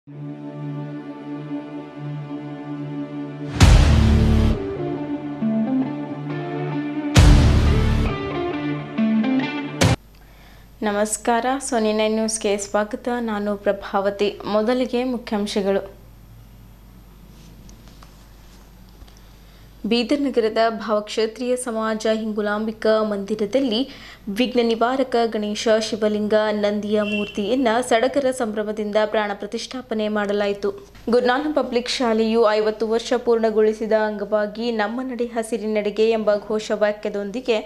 ನಮಸ್ಕಾರ, ಸೋನಿ 9 ನ್ಯೂಸ್ಗೆ ಸ್ವಾಗತ. ನಾನು ಪ್ರಭಾವತಿ. ಮೊದಲಿಗೆ ಮುಖ್ಯಾಂಶಗಳು. ಬೀದರ್ ನಗರದ ಭಾವಕ್ಷೇತ್ರೀಯ ಸಮಾಜ ಹಿಂಗುಲಾಂಬಿಕಾ ಮಂದಿರದಲ್ಲಿ ವಿಘ್ನ ನಿವಾರಕ ಗಣೇಶ ಶಿವಲಿಂಗ ನಂದಿಯ ಮೂರ್ತಿಯನ್ನು ಸಡಗರ ಸಂಭ್ರಮದಿಂದ ಪ್ರಾಣ ಪ್ರತಿಷ್ಠಾಪನೆ ಮಾಡಲಾಯಿತು. ಗುರುನಾನಕ್ ಪಬ್ಲಿಕ್ ಶಾಲೆಯು 50 ವರ್ಷ ಪೂರ್ಣಗೊಳಿಸಿದ ಅಂಗವಾಗಿ ನಮ್ಮ ನಡೆ ಹಸಿರಿನೆಡೆಗೆ ಎಂಬ ಘೋಷವಾಕ್ಯದೊಂದಿಗೆ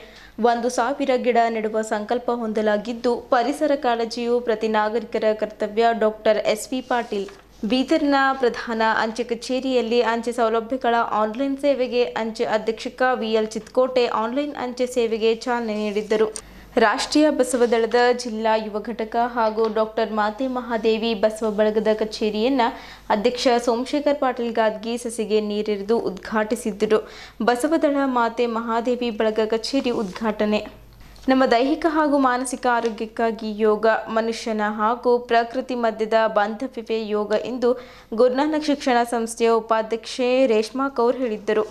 1,000 ಗಿಡ ನೆಡುವ ಸಂಕಲ್ಪ ಹೊಂದಲಾಗಿದ್ದು, ಪರಿಸರ ಕಾಳಜಿಯು ಪ್ರತಿ ನಾಗರಿಕರ ಕರ್ತವ್ಯ. Doctor SV. ಪಾಟೀಲ್. ಬೀದರ್ನ ಪ್ರಧಾನ ಅಂಚೆ ಕಚೇರಿಯಲ್ಲಿ ಅಂಚೆ ಸೌಲಭ್ಯಗಳ ಆನ್ಲೈನ್ ಸೇವೆಗೆ ಅಂಚೆ ಅಧೀಕ್ಷಕ ವಿ.ಎಲ್. ಚಿತ್ಕೋಟೆ ಆನ್ಲೈನ್ ಅಂಚೆ ಸೇವೆಗೆ ಚಾಲನೆ ನೀಡಿದ್ದರು. ರಾಷ್ಟ್ರೀಯ ಬಸವ ದಳದ ಜಿಲ್ಲಾ ಯುವ ಘಟಕ ಹಾಗೂ ಡಾಕ್ಟರ್ ಮಾತೆ ಮಹಾದೇವಿ ಬಸವ ಬಳಗದ ಕಚೇರಿಯನ್ನು ಅಧ್ಯಕ್ಷ ಸೋಮಶೇಖರ್ ಪಾಟೀಲ್ ಗಾದ್ಗಿ ಸಸಿಗೆ ನೀರೆರೆದು ಉದ್ಘಾಟಿಸಿದ್ದರು. ಬಸವದಳ ಮಾತೆ ಮಹಾದೇವಿ ಬಳಗ ಕಚೇರಿ ಉದ್ಘಾಟನೆ. ನಮ್ಮ ದೈಹಿಕ ಹಾಗೂ ಮಾನಸಿಕ ಆರೋಗ್ಯಕ್ಕಾಗಿ ಯೋಗ, ಮನುಷ್ಯನ ಹಾಗೂ ಪ್ರಕೃತಿ ಮಧ್ಯದ ಬಾಂಧವ್ಯವೇ ಯೋಗ ಎಂದು ಗುರುನಾನಕ್ ಶಿಕ್ಷಣ ಸಂಸ್ಥೆಯ ಉಪಾಧ್ಯಕ್ಷೆ ರೇಷ್ಮಾ ಕೌರ್ ಹೇಳಿದ್ದರು.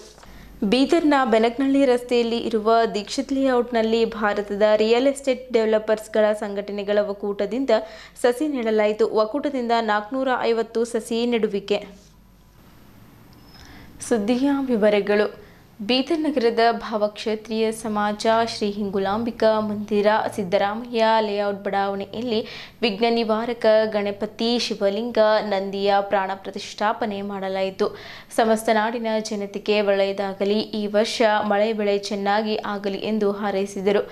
ಬೀದರ್ನ ಬೆನಕನಹಳ್ಳಿ ರಸ್ತೆಯಲ್ಲಿ ಇರುವ ದೀಕ್ಷಿತ್ ಲೇಔಟ್ನಲ್ಲಿ ಭಾರತದ ರಿಯಲ್ ಎಸ್ಟೇಟ್ ಡೆವಲಪರ್ಸ್ಗಳ ಸಂಘಟನೆಗಳ ಒಕ್ಕೂಟದಿಂದ ಸಸಿ ನೆಡಲಾಯಿತು. ಒಕ್ಕೂಟದಿಂದ 450 ಸಸಿ ನೆಡುವಿಕೆ. ಸುದ್ದಿಯ ವಿವರಗಳು. ಬೀದರ್ ನಗರದ ಭಾವಕ್ಷೇತ್ರೀಯ ಸಮಾಜ ಶ್ರೀ ಹಿಂಗುಲಾಂಬಿಕಾ ಮಂದಿರ ಸಿದ್ದರಾಮಯ್ಯ ಲೇಔಟ್ ಬಡಾವಣೆಯಲ್ಲಿ ವಿಘ್ನ ನಿವಾರಕ ಗಣಪತಿ ಶಿವಲಿಂಗ ನಂದಿಯ ಪ್ರಾಣ ಪ್ರತಿಷ್ಠಾಪನೆ ಮಾಡಲಾಯಿತು. ಸಮಸ್ತ ನಾಡಿನ ಜನತೆಗೆ ಒಳ್ಳೆಯದಾಗಲಿ, ಈ ವರ್ಷ ಮಳೆ ಬೆಳೆ ಚೆನ್ನಾಗಿ ಆಗಲಿ ಎಂದು ಹಾರೈಸಿದರು.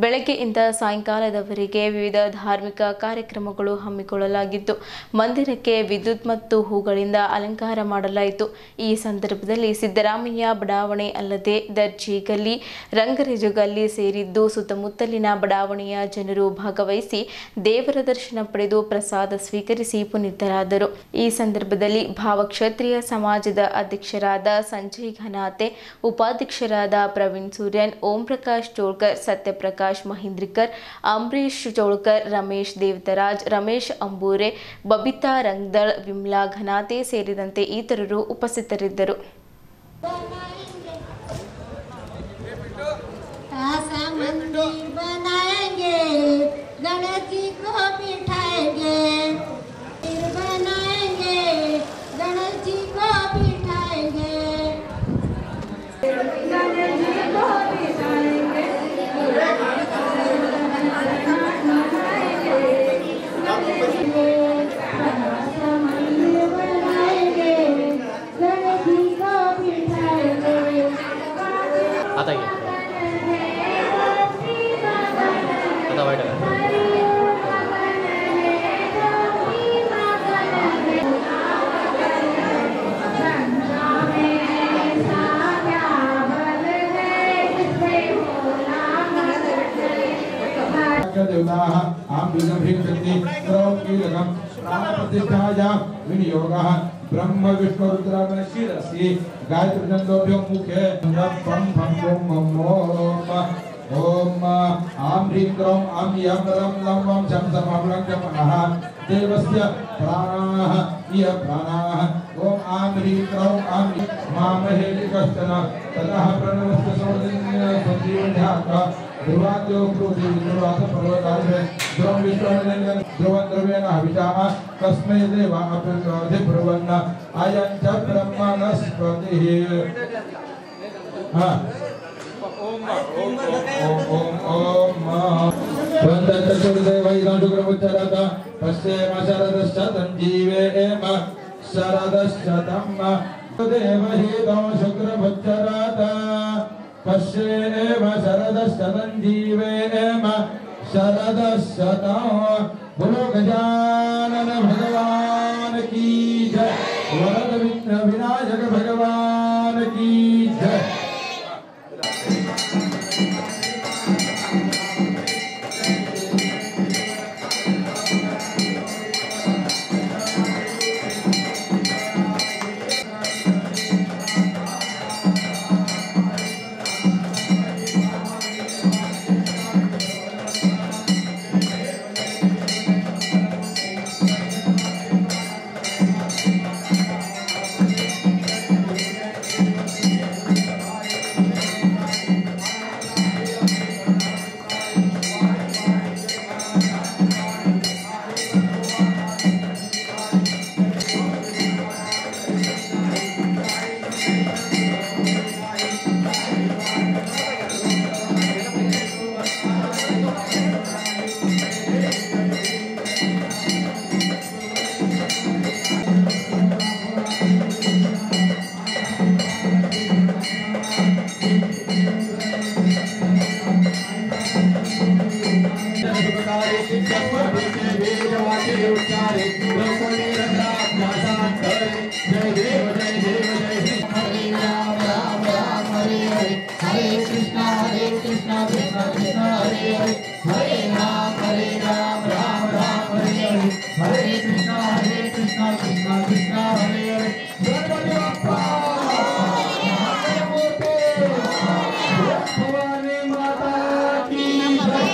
ಬೆಳಗ್ಗೆಯಿಂದ ಸಾಯಂಕಾಲದವರೆಗೆ ವಿವಿಧ ಧಾರ್ಮಿಕ ಕಾರ್ಯಕ್ರಮಗಳು ಹಮ್ಮಿಕೊಳ್ಳಲಾಗಿತ್ತು. ಮಂದಿರಕ್ಕೆ ವಿದ್ಯುತ್ ಮತ್ತು ಹೂಗಳಿಂದ ಅಲಂಕಾರ ಮಾಡಲಾಯಿತು. ಈ ಸಂದರ್ಭದಲ್ಲಿ ಸಿದ್ದರಾಮಯ್ಯ ಬಡಾವಣೆ ಅಲ್ಲದೆ ದರ್ಜಿ ಗಲ್ಲಿ, ರಂಗರೇಜು ಗಲ್ಲಿ ಸೇರಿದ್ದು ಸುತ್ತಮುತ್ತಲಿನ ಬಡಾವಣೆಯ ಜನರು ಭಾಗವಹಿಸಿ ದೇವರ ದರ್ಶನ ಪಡೆದು ಪ್ರಸಾದ ಸ್ವೀಕರಿಸಿ ಪುನೀತರಾದರು. ಈ ಸಂದರ್ಭದಲ್ಲಿ ಭಾವಕ್ಷೇತ್ರೀಯ ಸಮಾಜದ ಅಧ್ಯಕ್ಷರಾದ ಸಂಜಯ್ ಘನಾತೆ, ಉಪಾಧ್ಯಕ್ಷರಾದ ಪ್ರವೀಣ್ ಸೂರ್ಯನ್, ಓಂ ಪ್ರಕಾಶ್ ಚೋಳ್ಕರ್, ಸತ್ಯಪ್ರಕಾಶ್ ಮಹೀಂದ್ರಿಕರ್, ಅಂಬರೀಶ್ ಚೋಳ್ಕರ್, ರಮೇಶ್ ದೇವತರಾಜ್, ರಮೇಶ್ ಅಂಬೂರೆ, ಬಬಿತಾ ರಂಗದಳ್, ವಿಮಲಾ ಘನಾತೆ ಸೇರಿದಂತೆ ಇತರರು ಉಪಸ್ಥಿತರಿದ್ದರು. ऐसा मंदिर बनाएंगे, गणेश जी को बिठाएंगे, बनाएंगे, गणेश जी को बिठाएंगे, गणेश जी को बिठाएंगे, ऐसा मंदिर बनाएंगे, गणेश जी को बिठाएंगे. आता विनियोग ब्रह्म विष्णु रुद्र शिरसि गायत्री छंदोभ्यो मुखे पम फम ओम ओम आम ह्रीं क्रों आम यम रम लं वं शं सर्वं जपनः देवस्य प्राणाः इह प्राणाः ओम आम ह्रीं क्रों आम मामहे कश्चन ततः प्रणवस्य संजीवन्याः ध्रुवाद्यो क्रोधि ध्रुवाद पर्वतारे ध्रुवं विश्वनिलयं ध्रुवं द्रव्येण हविषाः तस्मै देवा अप्रतिवादि ब्रुवन् अयं च ब्रह्मणस्पतिः. ओम वन्दतचतुर्देवैदानुग्रहोच्चरत पश्येम शरदश्चतं जीवेम शरदश्चतं देवहितं शुक्रभुच्चरत पश्येम शरदश्चतं जीवेम शरदश्चतं. बोलो गजानन भगवान की जय, वरद विघ्न विनायक भगवान की जय.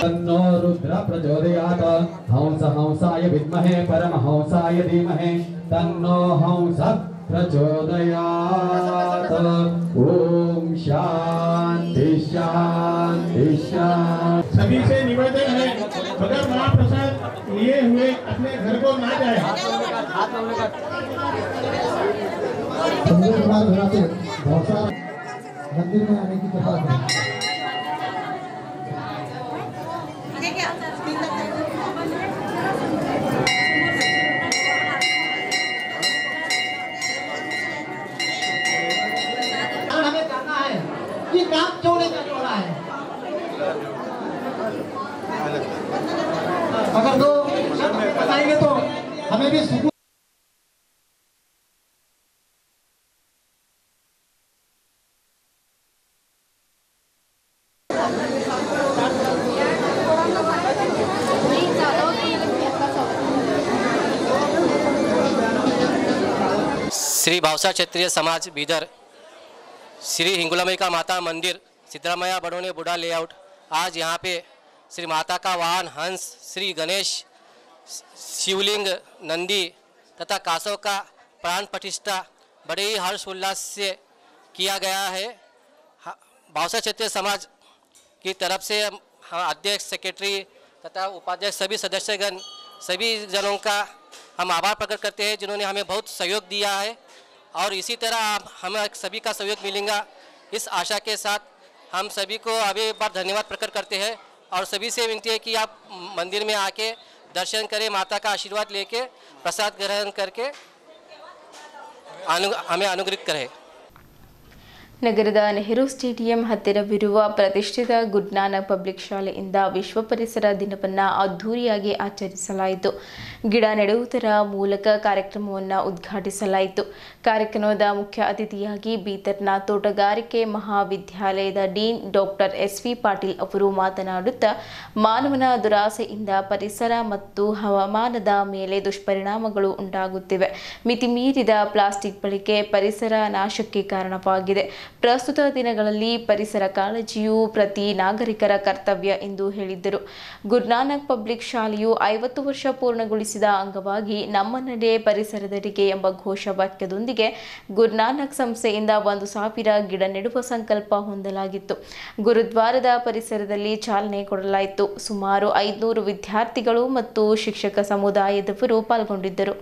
तन्नो रुद्र प्रचोदयात् हंस हंसाय विद्महे परमहंसाय धीमहि तन्नो हंस प्रचोदयात्। ओम शांति शांति शांति। सभी से निवेदन है अगर महाप्रसाद लिए हुए अपने घर को ना जाए। मंदिर में आने की कृपा करें। हमें करना है कि काम चौड़े का चौड़ा है। अगर दो बताएंगे तो हमें भी सुकून। श्री भावसा क्षेत्रीय समाज बीदर श्री हिंगुलांबिका माता मंदिर सिद्धरामैया बड़ोने बुढ़ा लेआउट आज यहाँ पे श्री माता का वाहन हंस श्री गणेश शिवलिंग नंदी तथा कासव का प्राण प्रतिष्ठा बड़े ही हर्ष उल्लास से किया गया है। भावसा क्षेत्रीय समाज की तरफ से अध्यक्ष सेक्रेटरी तथा उपाध्यक्ष सभी सदस्यगण सभी जनों का हम आभार प्रकट करते हैं जिन्होंने हमें बहुत सहयोग दिया है और इसी तरह हमें सभी का सहयोग मिलेगा इस आशा के साथ हम सभी को अभी एक बार धन्यवाद प्रकट करते हैं और सभी से विनती है कि आप मंदिर में आके दर्शन करें, माता का आशीर्वाद लेके प्रसाद ग्रहण करके हमें अनुग्रहित करें। ನಗರದ ನೆಹರು ಸ್ಟೇಡಿಯಂ ಹತ್ತಿರವಿರುವ ಪ್ರತಿಷ್ಠಿತ ಗುಡ್ ನಾನಕ್ ಪಬ್ಲಿಕ್ ಶಾಲೆಯಿಂದ ವಿಶ್ವ ಪರಿಸರ ದಿನವನ್ನು ಅದ್ಧೂರಿಯಾಗಿ ಆಚರಿಸಲಾಯಿತು. ಗಿಡ ನೆಡುವುದರ ಮೂಲಕ ಕಾರ್ಯಕ್ರಮವನ್ನು ಉದ್ಘಾಟಿಸಲಾಯಿತು. ಕಾರ್ಯಕ್ರಮದ ಮುಖ್ಯ ಅತಿಥಿಯಾಗಿ ಬೀದರ್ನ ತೋಟಗಾರಿಕೆ ಮಹಾವಿದ್ಯಾಲಯದ ಡೀನ್ ಡಾಕ್ಟರ್ ಎಸ್.ವಿ. ಪಾಟೀಲ್ ಅವರು ಮಾತನಾಡುತ್ತಾ ಮಾನವನ ದುರಾಸೆಯಿಂದ ಪರಿಸರ ಮತ್ತು ಹವಾಮಾನದ ಮೇಲೆ ದುಷ್ಪರಿಣಾಮಗಳು ಉಂಟಾಗುತ್ತಿವೆ. ಮಿತಿಮೀರಿದ ಪ್ಲಾಸ್ಟಿಕ್ ಬಳಕೆ ಪರಿಸರ ನಾಶಕ್ಕೆ ಕಾರಣವಾಗಿದೆ. ಪ್ರಸ್ತುತ ದಿನಗಳಲ್ಲಿ ಪರಿಸರ ಕಾಳಜಿಯು ಪ್ರತಿ ನಾಗರಿಕರ ಕರ್ತವ್ಯ ಎಂದು ಹೇಳಿದ್ದರು. ಗುಡ್ ನಾನಕ್ ಪಬ್ಲಿಕ್ ಶಾಲೆಯು 50 ವರ್ಷ ಪೂರ್ಣಗೊಳಿಸಿದ ಅಂಗವಾಗಿ ನಮ್ಮ ನಡೆ ಪರಿಸರದೆಡೆಗೆ ಎಂಬ ಘೋಷವಾಕ್ಯದೊಂದಿಗೆ ಗುಡ್ ನಾನಕ್ ಸಂಸ್ಥೆಯಿಂದ 1,000 ಗಿಡ ನೆಡುವ ಸಂಕಲ್ಪ ಹೊಂದಲಾಗಿತ್ತು. ಗುರುದ್ವಾರದ ಪರಿಸರದಲ್ಲಿ ಚಾಲನೆ ಕೊಡಲಾಯಿತು. ಸುಮಾರು 500 ವಿದ್ಯಾರ್ಥಿಗಳು ಮತ್ತು ಶಿಕ್ಷಕ ಸಮುದಾಯದವರು ಪಾಲ್ಗೊಂಡಿದ್ದರು.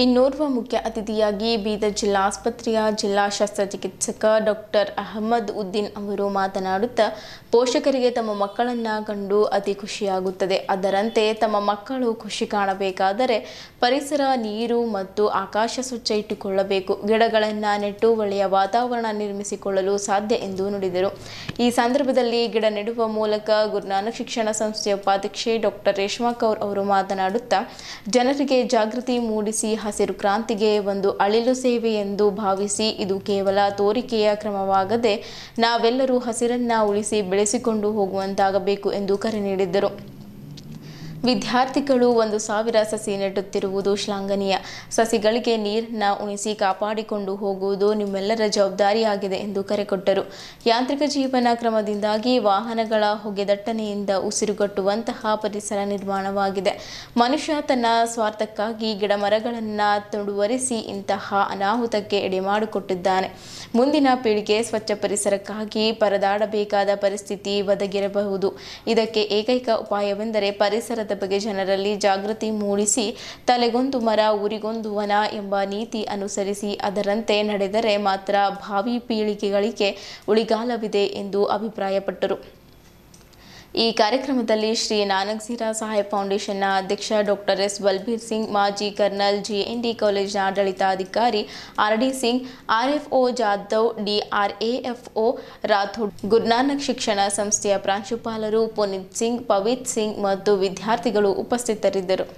ಇನ್ನೋರ್ವ ಮುಖ್ಯ ಅತಿಥಿಯಾಗಿ ಬೀದರ್ ಜಿಲ್ಲಾ ಆಸ್ಪತ್ರೆಯ ಜಿಲ್ಲಾ ಶಸ್ತ್ರಚಿಕಿತ್ಸಕ ಡಾಕ್ಟರ್ ಅಹಮದ್ ಉದ್ದೀನ್ ಅವರು ಮಾತನಾಡುತ್ತಾ ಪೋಷಕರಿಗೆ ತಮ್ಮ ಮಕ್ಕಳನ್ನು ಕಂಡು ಅತಿ ಖುಷಿಯಾಗುತ್ತದೆ. ಅದರಂತೆ ತಮ್ಮ ಮಕ್ಕಳು ಖುಷಿ ಕಾಣಬೇಕಾದರೆ ಪರಿಸರ, ನೀರು ಮತ್ತು ಆಕಾಶ ಸ್ವಚ್ಛ ಇಟ್ಟುಕೊಳ್ಳಬೇಕು. ಗಿಡಗಳನ್ನು ನೆಟ್ಟು ಒಳ್ಳೆಯ ವಾತಾವರಣ ನಿರ್ಮಿಸಿಕೊಳ್ಳಲು ಸಾಧ್ಯ ಎಂದು ನುಡಿದರು. ಈ ಸಂದರ್ಭದಲ್ಲಿ ಗಿಡ ನೆಡುವ ಮೂಲಕ ಗುರುನಾನಕ್ ಶಿಕ್ಷಣ ಸಂಸ್ಥೆಯ ಉಪಾಧ್ಯಕ್ಷೆ ಡಾಕ್ಟರ್ ರೇಷ್ಮಾ ಕೌರ್ ಅವರು ಮಾತನಾಡುತ್ತಾ ಜನರಿಗೆ ಜಾಗೃತಿ ಮೂಡಿಸಿ ಹಸಿರು ಕ್ರಾಂತಿಗೆ ಒಂದು ಅಳಿಲು ಸೇವೆ ಎಂದು ಭಾವಿಸಿ ಇದು ಕೇವಲ ತೋರಿಕೆಯ ಕ್ರಮವಾಗದೆ ನಾವೆಲ್ಲರೂ ಹಸಿರನ್ನ ಉಳಿಸಿ ಬೆಳೆಸಿಕೊಂಡು ಹೋಗುವಂತಾಗಬೇಕು ಎಂದು ಕರೆ ನೀಡಿದ್ದರು. ವಿದ್ಯಾರ್ಥಿಗಳು 1,000 ಸಸಿ ನೆಟ್ಟುತ್ತಿರುವುದು ಶ್ಲಾಘನೀಯ. ಸಸಿಗಳಿಗೆ ನೀರನ್ನು ಉಣಿಸಿ ಕಾಪಾಡಿಕೊಂಡು ಹೋಗುವುದು ನಿಮ್ಮೆಲ್ಲರ ಜವಾಬ್ದಾರಿಯಾಗಿದೆ ಎಂದು ಕರೆ ಕೊಟ್ಟರು. ಯಾಂತ್ರಿಕ ಜೀವನ ಕ್ರಮದಿಂದಾಗಿ ವಾಹನಗಳ ಹೊಗೆದಟ್ಟಣೆಯಿಂದ ಉಸಿರುಗಟ್ಟುವಂತಹ ಪರಿಸರ ನಿರ್ಮಾಣವಾಗಿದೆ. ಮನುಷ್ಯ ತನ್ನ ಸ್ವಾರ್ಥಕ್ಕಾಗಿ ಗಿಡ ಮರಗಳನ್ನು ತೊಡುವರಿಸಿ ಇಂತಹ ಅನಾಹುತಕ್ಕೆ ಎಡೆಮಾಡಿಕೊಟ್ಟಿದ್ದಾನೆ. ಮುಂದಿನ ಪೀಳಿಗೆ ಸ್ವಚ್ಛ ಪರಿಸರಕ್ಕಾಗಿ ಪರದಾಡಬೇಕಾದ ಪರಿಸ್ಥಿತಿ ಒದಗಿರಬಹುದು. ಇದಕ್ಕೆ ಏಕೈಕ ಉಪಾಯವೆಂದರೆ ಪರಿಸರದ ಬಗ್ಗೆ ಜನರಲ್ಲಿ ಜಾಗೃತಿ ಮೂಡಿಸಿ ತಲೆಗೊಂದು ಮರ ಊರಿಗೊಂದು ವನ ಎಂಬ ನೀತಿ ಅನುಸರಿಸಿ ಅದರಂತೆ ನಡೆದರೆ ಮಾತ್ರ ಭಾವಿ ಪೀಳಿಗೆಗಳಿಗೆ ಉಳಿಗಾಲವಿದೆ ಎಂದು ಅಭಿಪ್ರಾಯಪಟ್ಟರು. ಈ ಕಾರ್ಯಕ್ರಮದಲ್ಲಿ ಶ್ರೀ ನಾನಕ್ ಝೀರಾ ಸಹಾಯ ಫೌಂಡೇಶನ್ನ ಅಧ್ಯಕ್ಷ ಡಾಕ್ಟರ್ ಎಸ್ ಬಲ್ಬೀರ್ ಸಿಂಗ್, ಮಾಜಿ ಕರ್ನಲ್ ಜಿಎನ್ಡಿ ಕಾಲೇಜಿನ ಆಡಳಿತಾಧಿಕಾರಿ RD Singh, RFO Jadhav, DRFO Rathod, Guru Nanak ಶಿಕ್ಷಣ ಸಂಸ್ಥೆಯ ಪ್ರಾಂಶುಪಾಲರು ಪುನೀತ್ ಸಿಂಗ್, ಪವಿತ್ ಸಿಂಗ್ ಮತ್ತು ವಿದ್ಯಾರ್ಥಿಗಳು ಉಪಸ್ಥಿತರಿದ್ದರು.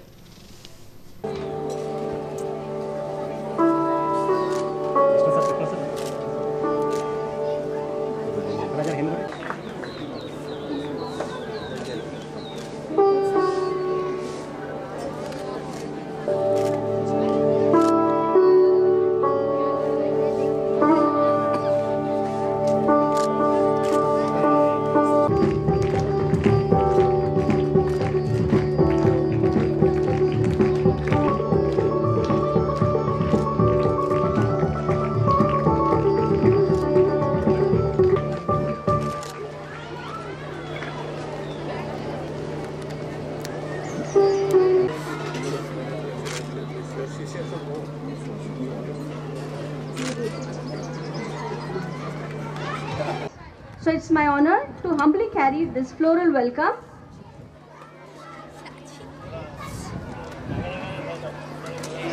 So it's my honor to humbly carry this floral welcome.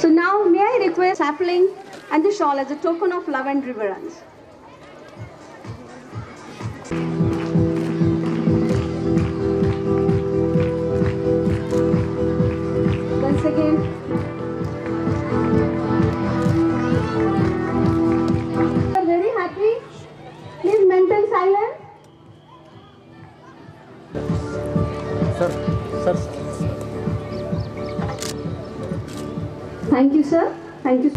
So now may I request sapling and the shawl as a token of love and reverence. Once again. Are very happy. Please maintain silence. Sir. Thank you, sir. Thank you.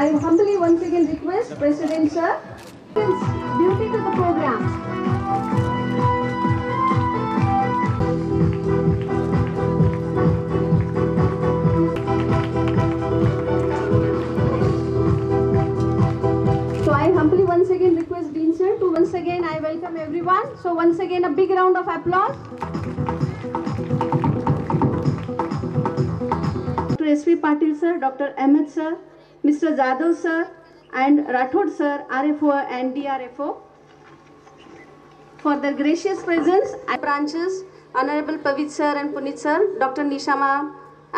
I humbly once again request President sir, duty to the program. Humbly once again request Dean sir to once again I welcome everyone. So once again a big round of applause. Dr. S.V. Patil sir, Dr. Ahmed sir, Mr. Jadhav sir and Rathod sir, RFO and DRFO for their gracious presence. Branches, Honorable Pavit sir and Puneet sir, Dr. Nisha ma'am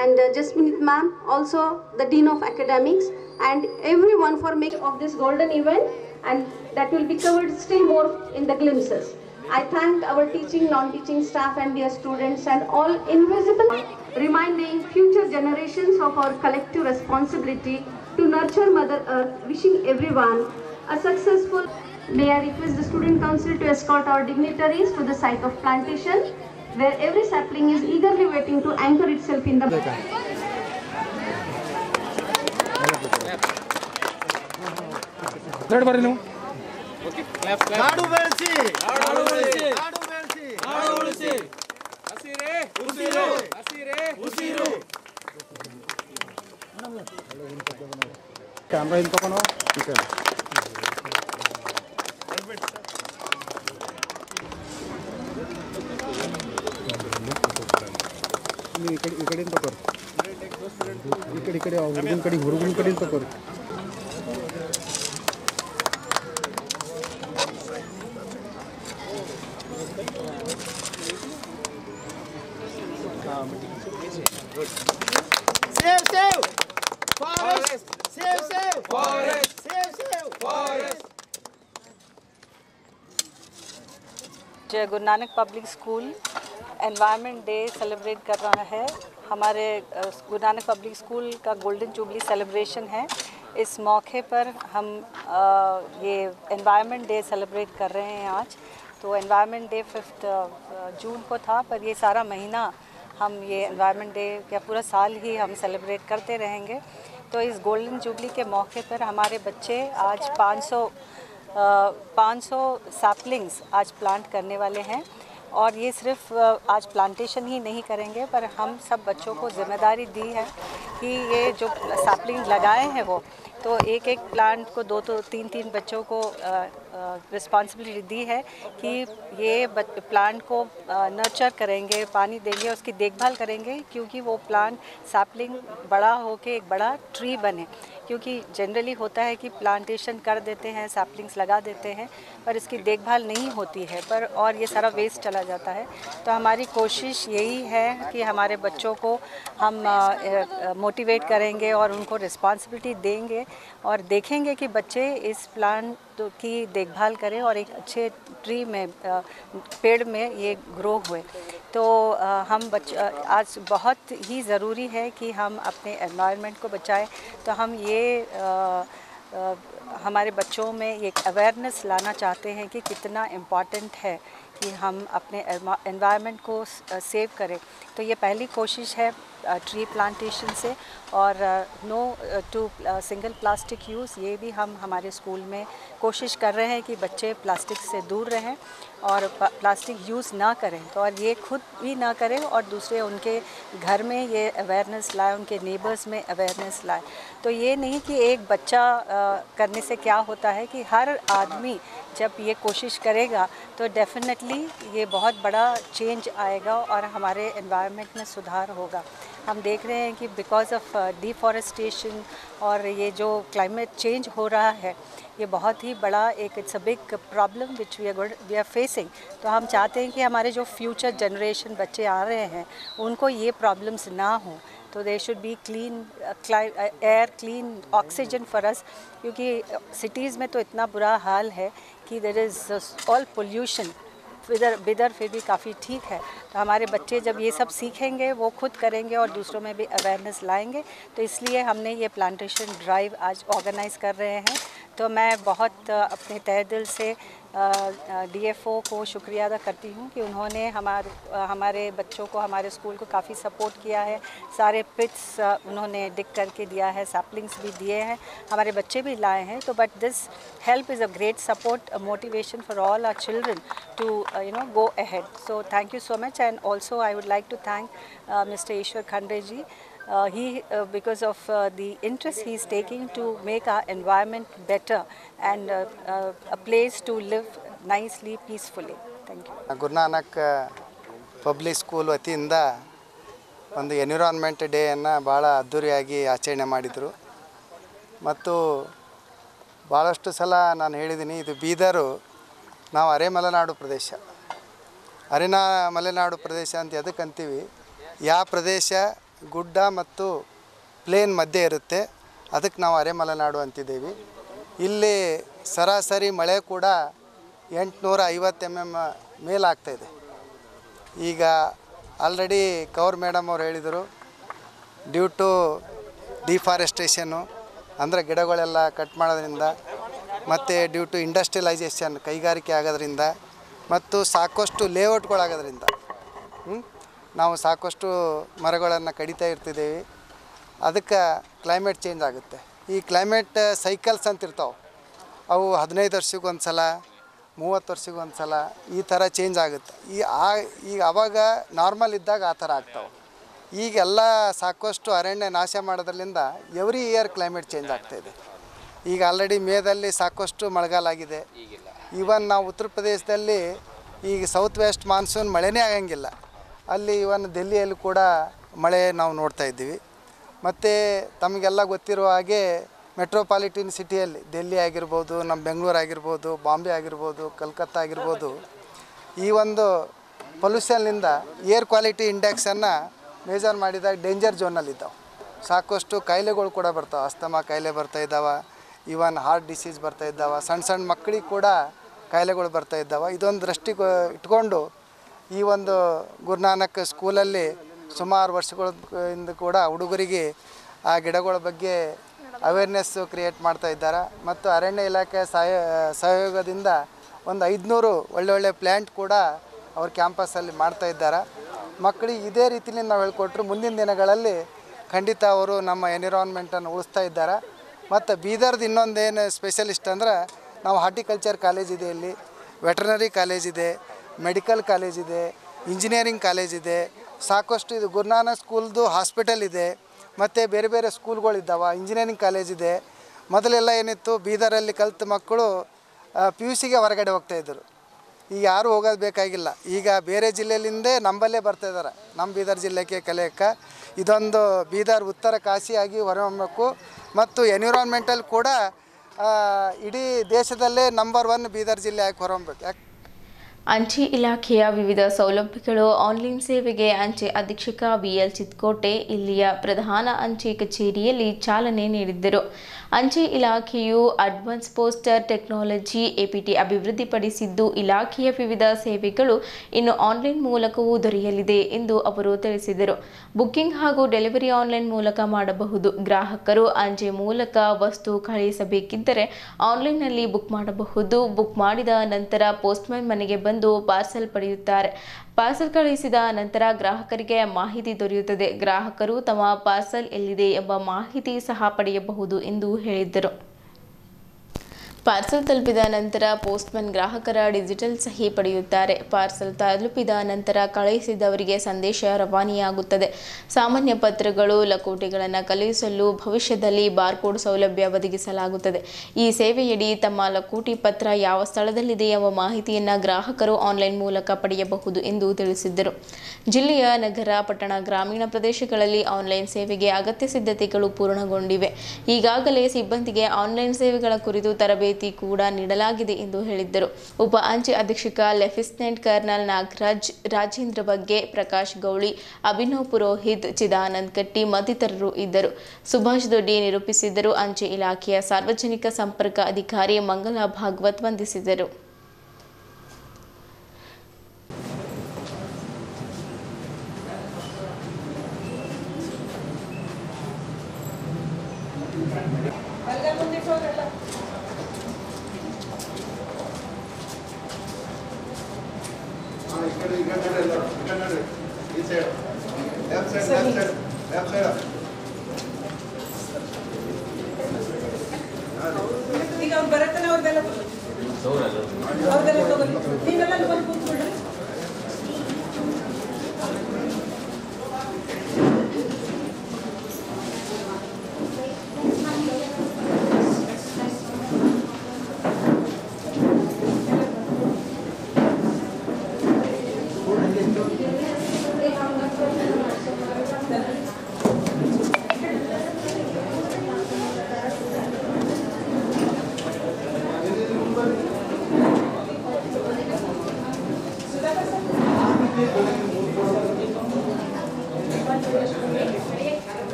and Jasminit ma'am, also the Dean of Academics, and everyone for making of this golden event, and that will be covered still more in the glimpses. I thank our teaching, non-teaching staff and dear students and all invisible, reminding future generations of our collective responsibility to nurture Mother Earth, wishing everyone a successful. May I request the Student Council to escort our dignitaries to the site of plantation, where every sapling is eagerly waiting to anchor itself in the camera इनको कौन इकडे पकड इकडे हुरगुन कडे पकड Save forest, save forest, save forest. जय Guru Nanak public school environment day celebrate कर रहा है। हमारे गुरु नानक पब्लिक स्कूल का गोल्डन जुबली सेलिब्रेशन है। इस मौके पर हम ये एनवायरनमेंट डे सेलिब्रेट कर रहे हैं आज। तो एनवायरनमेंट डे 5 जून को था, पर ये सारा महीना हम ये एनवायरनमेंट डे या पूरा साल ही हम सेलिब्रेट करते रहेंगे। तो इस गोल्डन जुबली के मौके पर हमारे बच्चे आज 500 सैपलिंग्स आज प्लांट करने वाले हैं। और ये सिर्फ आज प्लांटेशन ही नहीं करेंगे, पर हम सब बच्चों को जिम्मेदारी दी है कि ये जो सैपलिंग लगाए हैं वो तो एक प्लांट को 2-3 बच्चों को रिस्पॉन्सिबिलिटी दी है कि ये प्लांट को नर्चर करेंगे, पानी देंगे, उसकी देखभाल करेंगे, क्योंकि वो प्लांट सैपलिंग बड़ा होके एक बड़ा ट्री बने। क्योंकि जनरली होता है कि प्लांटेशन कर देते हैं, सैपलिंग्स लगा देते हैं, पर इसकी देखभाल नहीं होती है, पर और ये सारा वेस्ट चला जाता है। तो हमारी कोशिश यही है कि हमारे बच्चों को हम मोटिवेट करेंगे और उनको रिस्पॉन्सिबिलिटी देंगे और देखेंगे कि बच्चे इस प्लांट की देखभाल करें और एक अच्छे ट्री में, पेड़ में ये ग्रो हुए। तो हम आज बहुत ही ज़रूरी है कि हम अपने एनवायरनमेंट को बचाएं। तो हम ये हमारे बच्चों में एक अवेयरनेस लाना चाहते हैं कि कितना इम्पॉर्टेंट है कि हम अपने एनवायरनमेंट को सेव करें। तो ये पहली कोशिश है ट्री प्लांटेशन से। और no to single plastic use, ये भी हम हमारे स्कूल में कोशिश कर रहे हैं कि बच्चे प्लास्टिक से दूर रहें और प्लास्टिक यूज़ ना करें। तो और ये खुद भी ना करें और दूसरे उनके घर में ये अवेयरनेस लाए, उनके नेबर्स में अवेयरनेस लाए। तो ये नहीं कि एक बच्चा करने से क्या होता है कि हर आदमी जब ये कोशिश करेगा तो डेफिनेटली ये बहुत बड़ा चेंज आएगा और हमारे एनवायरनमेंट में सुधार होगा। हम देख रहे हैं कि बिकॉज ऑफ डिफॉरेस्टेशन और ये जो क्लाइमेट चेंज हो रहा है, ये बहुत ही बड़ा एक it's a big problem which we are facing. तो हम चाहते हैं कि हमारे जो फ्यूचर जनरेशन बच्चे आ रहे हैं उनको ये प्रॉब्लम्स ना हो। तो they should be clean air, clean oxygen for us, क्योंकि सिटीज़ में तो इतना बुरा हाल है कि there is all pollution. Bidar फिर भी काफ़ी ठीक है। तो हमारे बच्चे जब ये सब सीखेंगे वो खुद करेंगे और दूसरों में भी अवेयरनेस लाएंगे। तो इसलिए हमने ये प्लांटेशन ड्राइव आज ऑर्गेनाइज़ कर रहे हैं। तो मैं बहुत अपने तहे दिल से DFO को शुक्रिया अदा करती हूँ कि उन्होंने हमारे बच्चों को, हमारे स्कूल को काफ़ी सपोर्ट किया है। सारे पिट्स उन्होंने डिग करके दिया है, सैपलिंग्स भी दिए हैं, हमारे बच्चे भी लाए हैं। तो but this help is a great support, a motivation for all our children to go ahead. So thank you so much. And also I would like to thank Mr. Ishwar Khandre ji. Because of the interest he is taking to make our environment better and a place to live nicely, peacefully. Thank you. Guru Nanak public school ವತಿಯಿಂದ ಒಂದು environment ಡೇಯನ್ನು ಭಾಳ ಅದ್ಧೂರಿಯಾಗಿ ಆಚರಣೆ ಮಾಡಿದರು. ಮತ್ತು ಭಾಳಷ್ಟು ಸಲ ನಾನು ಹೇಳಿದ್ದೀನಿ, ಇದು ಬೀದರು ನಾವು ಅರೆಮಲೆನಾಡು ಪ್ರದೇಶ. ಮಲೆನಾಡು ಪ್ರದೇಶ ಅಂತ ಎದಕ್ಕೆ ಅಂತೀವಿ, ಯಾವ ಪ್ರದೇಶ ಗುಡ್ಡ ಮತ್ತು ಪ್ಲೇನ್ ಮಧ್ಯೆ ಇರುತ್ತೆ ಅದಕ್ಕೆ ನಾವು ಅರೆಮಲೆನಾಡು ಅಂತಿದ್ದೀವಿ. ಇಲ್ಲಿ ಸರಾಸರಿ ಮಳೆ ಕೂಡ 850 mm ಮೇಲಾಗ್ತಾಯಿದೆ. ಈಗ ಆಲ್ರೆಡಿ ಕೌರ್ ಮೇಡಮ್ ಅವ್ರು ಹೇಳಿದರು, ಡ್ಯೂ ಟು ಡಿಫಾರೆಸ್ಟೇಷನ್ನು ಅಂದರೆ ಗಿಡಗಳೆಲ್ಲ ಕಟ್ ಮಾಡೋದ್ರಿಂದ, ಮತ್ತು ಡ್ಯೂ ಟು ಇಂಡಸ್ಟ್ರಿಯಲೈಸೇಷನ್ ಕೈಗಾರಿಕೆ ಆಗೋದ್ರಿಂದ, ಮತ್ತು ಸಾಕಷ್ಟು ಲೇಔಟ್ಗಳಾಗೋದ್ರಿಂದ ನಾವು ಸಾಕಷ್ಟು ಮರಗಳನ್ನು ಕಡಿತಾ ಇರ್ತಿದ್ದೀವಿ. ಅದಕ್ಕೆ ಕ್ಲೈಮೇಟ್ ಚೇಂಜ್ ಆಗುತ್ತೆ. ಈ ಕ್ಲೈಮೇಟ್ ಸೈಕಲ್ಸ್ ಅಂತ ಇರ್ತಾವೆ, ಅವು 15 ವರ್ಷಕ್ಕೊಂದು ಸಲ, 30 ವರ್ಷಕ್ಕೊಂದು ಸಲ ಈ ಥರ ಚೇಂಜ್ ಆಗುತ್ತೆ. ಈಗ ಆವಾಗ ನಾರ್ಮಲ್ ಇದ್ದಾಗ ಆ ಥರ ಆಗ್ತಾವೆ. ಈಗೆಲ್ಲ ಸಾಕಷ್ಟು ಅರಣ್ಯ ನಾಶ ಮಾಡೋದ್ರಿಂದ ಎವ್ರಿ ಇಯರ್ ಕ್ಲೈಮೇಟ್ ಚೇಂಜ್ ಆಗ್ತಾಯಿದೆ. ಈಗ ಆಲ್ರೆಡಿ ಮೇದಲ್ಲಿ ಸಾಕಷ್ಟು ಮಳೆಗಾಲ ಆಗಿದೆ. ಈವನ್ ನಾವು ಉತ್ತರ ಪ್ರದೇಶದಲ್ಲಿ ಈಗ ಸೌತ್ ವೆಸ್ಟ್ ಮಾನ್ಸೂನ್ ಮಳೆನೇ ಆಗಂಗಿಲ್ಲ. ಅಲ್ಲಿ ಇವನ್ ದೆಹಲಿಯಲ್ಲಿ ಕೂಡ ಮಳೆ ನಾವು ನೋಡ್ತಾ ಇದ್ದೀವಿ. ಮತ್ತು ತಮಗೆಲ್ಲ ಗೊತ್ತಿರುವ ಹಾಗೆ ಮೆಟ್ರೋಪಾಲಿಟನ್ ಸಿಟಿಯಲ್ಲಿ ದೆಹಲಿ ಆಗಿರ್ಬೋದು, ನಮ್ಮ ಬೆಂಗಳೂರು ಆಗಿರ್ಬೋದು, ಬಾಂಬೆ ಆಗಿರ್ಬೋದು, ಕಲ್ಕತ್ತಾ ಆಗಿರ್ಬೋದು, ಈ ಒಂದು ಪೊಲ್ಯೂಷನ್ನಿಂದ ಏರ್ ಕ್ವಾಲಿಟಿ ಇಂಡೆಕ್ಸನ್ನು ಮೇಜರ್ ಮಾಡಿದಾಗ ಡೇಂಜರ್ ಝೋನಲ್ಲಿದ್ದಾವೆ. ಸಾಕಷ್ಟು ಕಾಯಿಲೆಗಳು ಕೂಡ ಬರ್ತಾವೆ. ಅಸ್ತಮಾ ಕಾಯಿಲೆ ಬರ್ತಾಯಿದ್ದಾವೆ, ಈವನ್ ಹಾರ್ಟ್ ಡಿಸೀಸ್ ಬರ್ತಾಯಿದ್ದಾವೆ, ಸಣ್ಣ ಮಕ್ಕಳಿಗೆ ಕೂಡ ಕಾಯಿಲೆಗಳು ಬರ್ತಾಯಿದ್ದಾವೆ. ಇದೊಂದು ದೃಷ್ಟಿ ಇಟ್ಕೊಂಡು ಈ ಒಂದು ಗುರುನಾನಕ್ ಸ್ಕೂಲಲ್ಲಿ ಸುಮಾರು ವರ್ಷಗಳಿಂದ ಕೂಡ ಹುಡುಗರಿಗೆ ಆ ಗಿಡಗಳ ಬಗ್ಗೆ ಅವೇರ್ನೆಸ್ಸು ಕ್ರಿಯೇಟ್ ಮಾಡ್ತಾ ಇದ್ದಾರೆ. ಮತ್ತು ಅರಣ್ಯ ಇಲಾಖೆ ಸಹಯೋಗದಿಂದ ಒಂದು 500 ಒಳ್ಳೊಳ್ಳೆ ಪ್ಲ್ಯಾಂಟ್ ಕೂಡ ಅವ್ರ ಕ್ಯಾಂಪಸ್ಸಲ್ಲಿ ಮಾಡ್ತಾ ಇದ್ದಾರೆ. ಮಕ್ಕಳಿಗೆ ಇದೇ ರೀತಿಯಲ್ಲಿ ನಾವು ಹೇಳ್ಕೊಟ್ರು ಮುಂದಿನ ದಿನಗಳಲ್ಲಿ ಖಂಡಿತ ಅವರು ನಮ್ಮ ಎನ್ವಿರಾನ್ಮೆಂಟನ್ನು ಉಳಿಸ್ತಾ ಇದ್ದಾರೆ. ಮತ್ತು ಬೀದರ್ದು ಇನ್ನೊಂದೇನು ಸ್ಪೆಷಲಿಸ್ಟ್ ಅಂದ್ರೆ, ನಾವು ಹಾರ್ಟಿಕಲ್ಚರ್ ಕಾಲೇಜ್ ಇದೆ, ಇಲ್ಲಿ ವೆಟರ್ನರಿ ಕಾಲೇಜ್ ಇದೆ, ಮೆಡಿಕಲ್ ಕಾಲೇಜ್ ಇದೆ, ಇಂಜಿನಿಯರಿಂಗ್ ಕಾಲೇಜ್ ಇದೆ, ಸಾಕಷ್ಟು ಇದು ಗುರುನಾನಕ್ ಸ್ಕೂಲ್ದು ಹಾಸ್ಪಿಟಲ್ ಇದೆ, ಮತ್ತು ಬೇರೆ ಬೇರೆ ಸ್ಕೂಲ್ಗಳಿದ್ದಾವೆ, ಇಂಜಿನಿಯರಿಂಗ್ ಕಾಲೇಜ್ ಇದೆ. ಮೊದಲೆಲ್ಲ ಏನಿತ್ತು, ಬೀದರಲ್ಲಿ ಕಲಿತ ಮಕ್ಕಳು PUCಗೆ ಹೊರಗಡೆ ಹೋಗ್ತಾಯಿದ್ದರು. ಈಗ ಯಾರೂ ಹೋಗೋದು ಬೇಕಾಗಿಲ್ಲ. ಈಗ ಬೇರೆ ಜಿಲ್ಲೆಯಲ್ಲಿಂದೇ ನಂಬಲ್ಲೇ ಬರ್ತಾಯಿದ್ದಾರೆ ನಮ್ಮ ಬೀದರ್ ಜಿಲ್ಲೆಗೆ ಕಲಿಯೋಕ್ಕೆ. ಇದೊಂದು ಬೀದರ್ ಉತ್ತರ ಕಾಶಿಯಾಗಿ ಹೊರಹೊಮ್ಮಬೇಕು ಮತ್ತು ಎನ್ವಿರಾನ್ಮೆಂಟಲ್ ಕೂಡ ಇಡೀ ದೇಶದಲ್ಲೇ ನಂಬರ್ 1 ಬೀದರ್ ಜಿಲ್ಲೆ ಆಗಿ ಹೊರಹೊಮ್ಮಬೇಕು. ಅಂಚೆ ಇಲಾಖೆಯ ವಿವಿಧ ಸೌಲಭ್ಯಗಳು ಆನ್ಲೈನ್ ಸೇವೆಗೆ ಅಂಚೆ ಅಧೀಕ್ಷಕ BL ಚಿತ್ಕೋಟೆ ಇಲ್ಲಿಯ ಪ್ರಧಾನ ಅಂಚೆ ಕಚೇರಿಯಲ್ಲಿ ಚಾಲನೆ ನೀಡಿದ್ದರು. ಅಂಚೆ ಇಲಾಖೆಯು ಅಡ್ವಾನ್ಸ್ ಪೋಸ್ಟರ್ ಟೆಕ್ನಾಲಜಿ APT ಅಭಿವೃದ್ಧಿಪಡಿಸಿದ್ದು ಇಲಾಖೆಯ ವಿವಿಧ ಸೇವೆಗಳು ಇನ್ನು ಆನ್ಲೈನ್ ಮೂಲಕವೂ ದೊರೆಯಲಿದೆ ಎಂದು ಅವರು ತಿಳಿಸಿದರು. ಬುಕ್ಕಿಂಗ್ ಹಾಗೂ ಡೆಲಿವರಿ ಆನ್ಲೈನ್ ಮೂಲಕ ಮಾಡಬಹುದು. ಗ್ರಾಹಕರು ಅಂಚೆ ಮೂಲಕ ವಸ್ತು ಕಳುಹಿಸಬೇಕಿದ್ದರೆ ಆನ್ಲೈನ್ನಲ್ಲಿ ಬುಕ್ ಮಾಡಬಹುದು. ಬುಕ್ ಮಾಡಿದ ನಂತರ ಪೋಸ್ಟ್ಮನ್ ಮನೆಗೆ ಬಂದು ಪಾರ್ಸಲ್ ಪಡೆಯುತ್ತಾರೆ. ಪಾರ್ಸಲ್ ಕಳುಹಿಸಿದ ನಂತರ ಗ್ರಾಹಕರಿಗೆ ಮಾಹಿತಿ ದೊರೆಯುತ್ತದೆ. ಗ್ರಾಹಕರು ತಮ್ಮ ಪಾರ್ಸಲ್ ಎಲ್ಲಿದೆ ಎಂಬ ಮಾಹಿತಿ ಸಹ ಪಡೆಯಬಹುದು ಎಂದು ಹೇಳಿದರು. ಪಾರ್ಸಲ್ ತಲುಪಿದ ನಂತರ ಪೋಸ್ಟ್ಮನ್ ಗ್ರಾಹಕರ ಡಿಜಿಟಲ್ ಸಹಿ ಪಡೆಯುತ್ತಾರೆ. ಪಾರ್ಸಲ್ ತಲುಪಿದ ನಂತರ ಕಳುಹಿಸಿದವರಿಗೆ ಸಂದೇಶ ರವಾನೆಯಾಗುತ್ತದೆ. ಸಾಮಾನ್ಯ ಪತ್ರಗಳು, ಲಕೋಟೆಗಳನ್ನು ಕಳುಹಿಸಲು ಭವಿಷ್ಯದಲ್ಲಿ ಬಾರ್ಕೋಡ್ ಸೌಲಭ್ಯ ಒದಗಿಸಲಾಗುತ್ತದೆ. ಈ ಸೇವೆಯಡಿ ತಮ್ಮ ಲಕೋಟಿ ಪತ್ರ ಯಾವ ಸ್ಥಳದಲ್ಲಿದೆ ಎಂಬ ಮಾಹಿತಿಯನ್ನು ಗ್ರಾಹಕರು ಆನ್ಲೈನ್ ಮೂಲಕ ಪಡೆಯಬಹುದು ಎಂದು ತಿಳಿಸಿದರು. ಜಿಲ್ಲೆಯ ನಗರ, ಪಟ್ಟಣ, ಗ್ರಾಮೀಣ ಪ್ರದೇಶಗಳಲ್ಲಿ ಆನ್ಲೈನ್ ಸೇವೆಗೆ ಅಗತ್ಯ ಸಿದ್ಧತೆಗಳು ಪೂರ್ಣಗೊಂಡಿವೆ. ಈಗಾಗಲೇ ಸಿಬ್ಬಂದಿಗೆ ಆನ್ಲೈನ್ ಸೇವೆಗಳ ಕುರಿತು ತರಬೇತಿ ಕೂಡ ನೀಡಲಾಗಿದೆ ಎಂದು ಹೇಳಿದ್ದರು. ಉಪ ಅಂಚೆ ಅಧೀಕ್ಷಕ ಲೆಫ್ಟಿನೆಂಟ್ ಕರ್ನಲ್ ನಾಗರಾಜ್, ರಾಜೇಂದ್ರ ಬಗ್ಗೆ, ಪ್ರಕಾಶ್ ಗೌಳಿ, ಅಭಿನವ್ ಪುರೋಹಿತ್, ಚಿದಾನಂದ್ ಕಟ್ಟಿ ಮತ್ತಿತರರು ಇದ್ದರು. ಸುಭಾಷ್ ದೊಡ್ಡಿ ನಿರೂಪಿಸಿದರು. ಅಂಚೆ ಇಲಾಖೆಯ ಸಾರ್ವಜನಿಕ ಸಂಪರ್ಕ ಅಧಿಕಾರಿ ಮಂಗಲಾ ಭಾಗವತ್ ವಂದಿಸಿದರು. ಈಗ ಅವ್ರು ಬರತ್ತಲ್ಲ ಅವ್ರದೆಲ್ಲ ತಗೊಳ್ಳಿ. ನೀವೆಲ್ಲ ಬಂದು ಕೂತ್ಕೊಳ್ರಿ.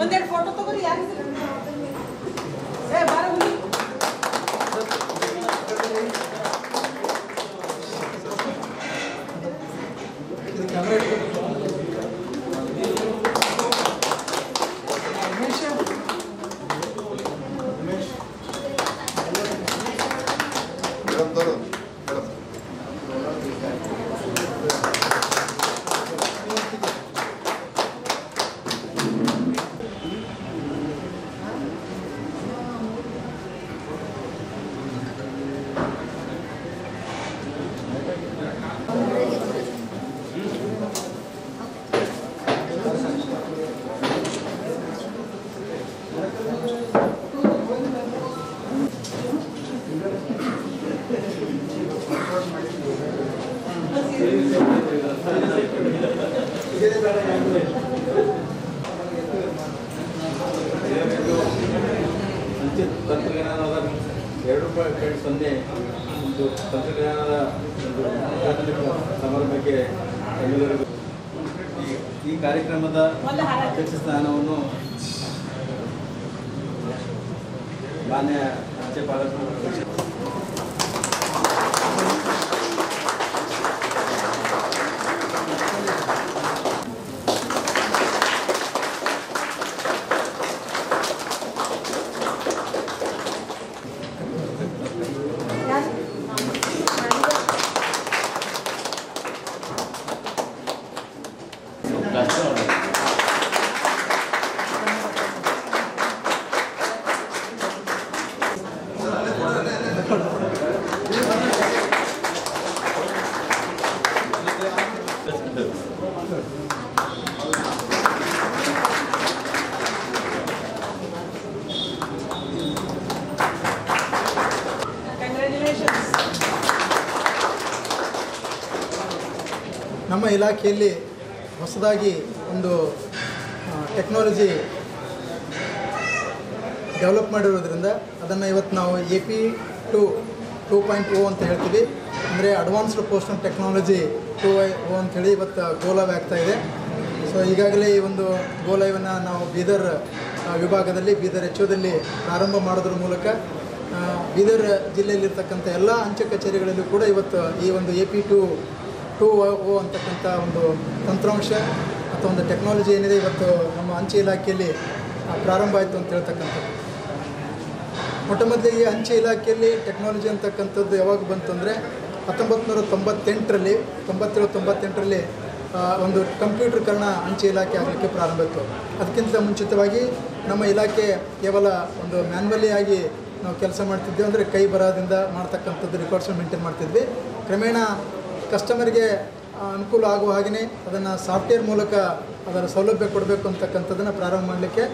ಒಂದೆರಡು ಫೋಟೋ ತಗೋರಿ. ಯಾರು ಬಾರ ಹುಲಿ. ತಂತ್ರಜ್ಞಾನದ 2.0 ಒಂದು ತಂತ್ರಜ್ಞಾನದ ಒಂದು ಸಮಾರಂಭಕ್ಕೆ ಎಲ್ಲರಿಗೂ ಈ ಕಾರ್ಯಕ್ರಮದ ಅಧ್ಯಕ್ಷ ಸ್ಥಾನವನ್ನು ಮಾನ್ಯ ರಾಜ್ಯಪಾಲರು ನಮ್ಮ ಇಲಾಖೆಯಲ್ಲಿ ಹೊಸದಾಗಿ ಒಂದು ಟೆಕ್ನಾಲಜಿ ಡೆವಲಪ್ ಮಾಡಿರೋದ್ರಿಂದ ಅದನ್ನು ಇವತ್ತು ನಾವು AP2.0 ಅಂತ ಹೇಳ್ತೀವಿ. ಅಂದರೆ ಅಡ್ವಾನ್ಸ್ಡ್ ಪೋಸ್ಟ್ ಆನ್ ಟೆಕ್ನಾಲಜಿ 2.0 ಅಂಥೇಳಿ ಇವತ್ತು ಗೋ ಲೈವ್ ಆಗ್ತಾಯಿದೆ. ಸೊ ಈಗಾಗಲೇ ಈ ಒಂದು ಗೋ ಲೈವನ್ನು ನಾವು ಬೀದರ್ ವಿಭಾಗದಲ್ಲಿ ಬೀದರ್ HOದಲ್ಲಿ ಪ್ರಾರಂಭ ಮಾಡೋದ್ರ ಮೂಲಕ ಬೀದರ್ ಜಿಲ್ಲೆಯಲ್ಲಿರ್ತಕ್ಕಂಥ ಎಲ್ಲ ಅಂಚೆ ಕಚೇರಿಗಳಲ್ಲೂ ಕೂಡ ಇವತ್ತು ಈ ಒಂದು AP2.0 ಅಂತಕ್ಕಂಥ ಒಂದು ತಂತ್ರಾಂಶ ಅಥವಾ ಒಂದು ಟೆಕ್ನಾಲಜಿ ಏನಿದೆ ಇವತ್ತು ನಮ್ಮ ಅಂಚೆ ಇಲಾಖೆಯಲ್ಲಿ ಪ್ರಾರಂಭ ಆಯಿತು ಅಂತ ಹೇಳ್ತಕ್ಕಂಥದ್ದು. ಮೊಟ್ಟ ಮೊದಲಿಗೆ ಅಂಚೆ ಇಲಾಖೆಯಲ್ಲಿ ಟೆಕ್ನಾಲಜಿ ಅಂತಕ್ಕಂಥದ್ದು ಯಾವಾಗ ಬಂತು ಅಂದರೆ 1997ರಲ್ಲಿ ಒಂದು ಕಂಪ್ಯೂಟರ್ಕರಣ ಅಂಚೆ ಇಲಾಖೆ ಆಗಲಿಕ್ಕೆ ಪ್ರಾರಂಭ ಆಯಿತು. ಅದಕ್ಕಿಂತ ಮುಂಚಿತವಾಗಿ ನಮ್ಮ ಇಲಾಖೆ ಕೇವಲ ಒಂದು ಮ್ಯಾನ್ಯುವಲಿ ಆಗಿ ನಾವು ಕೆಲಸ ಮಾಡ್ತಿದ್ವಿ. ಅಂದರೆ ಕೈ ಬರಹದಿಂದ ಮಾಡ್ತಕ್ಕಂಥದ್ದು ರೆಕಾರ್ಡ್ಸನ್ನು ಮೇಂಟೈನ್ ಮಾಡ್ತಿದ್ವಿ. ಕ್ರಮೇಣ ಕಸ್ಟಮರ್ಗೆ ಅನುಕೂಲ ಆಗುವ ಹಾಗೆಯೇ ಅದನ್ನು ಸಾಫ್ಟ್ವೇರ್ ಮೂಲಕ ಅದರ ಸೌಲಭ್ಯ ಕೊಡಬೇಕು ಅಂತಕ್ಕಂಥದ್ದನ್ನು ಪ್ರಾರಂಭ ಮಾಡಲಿಕ್ಕೆ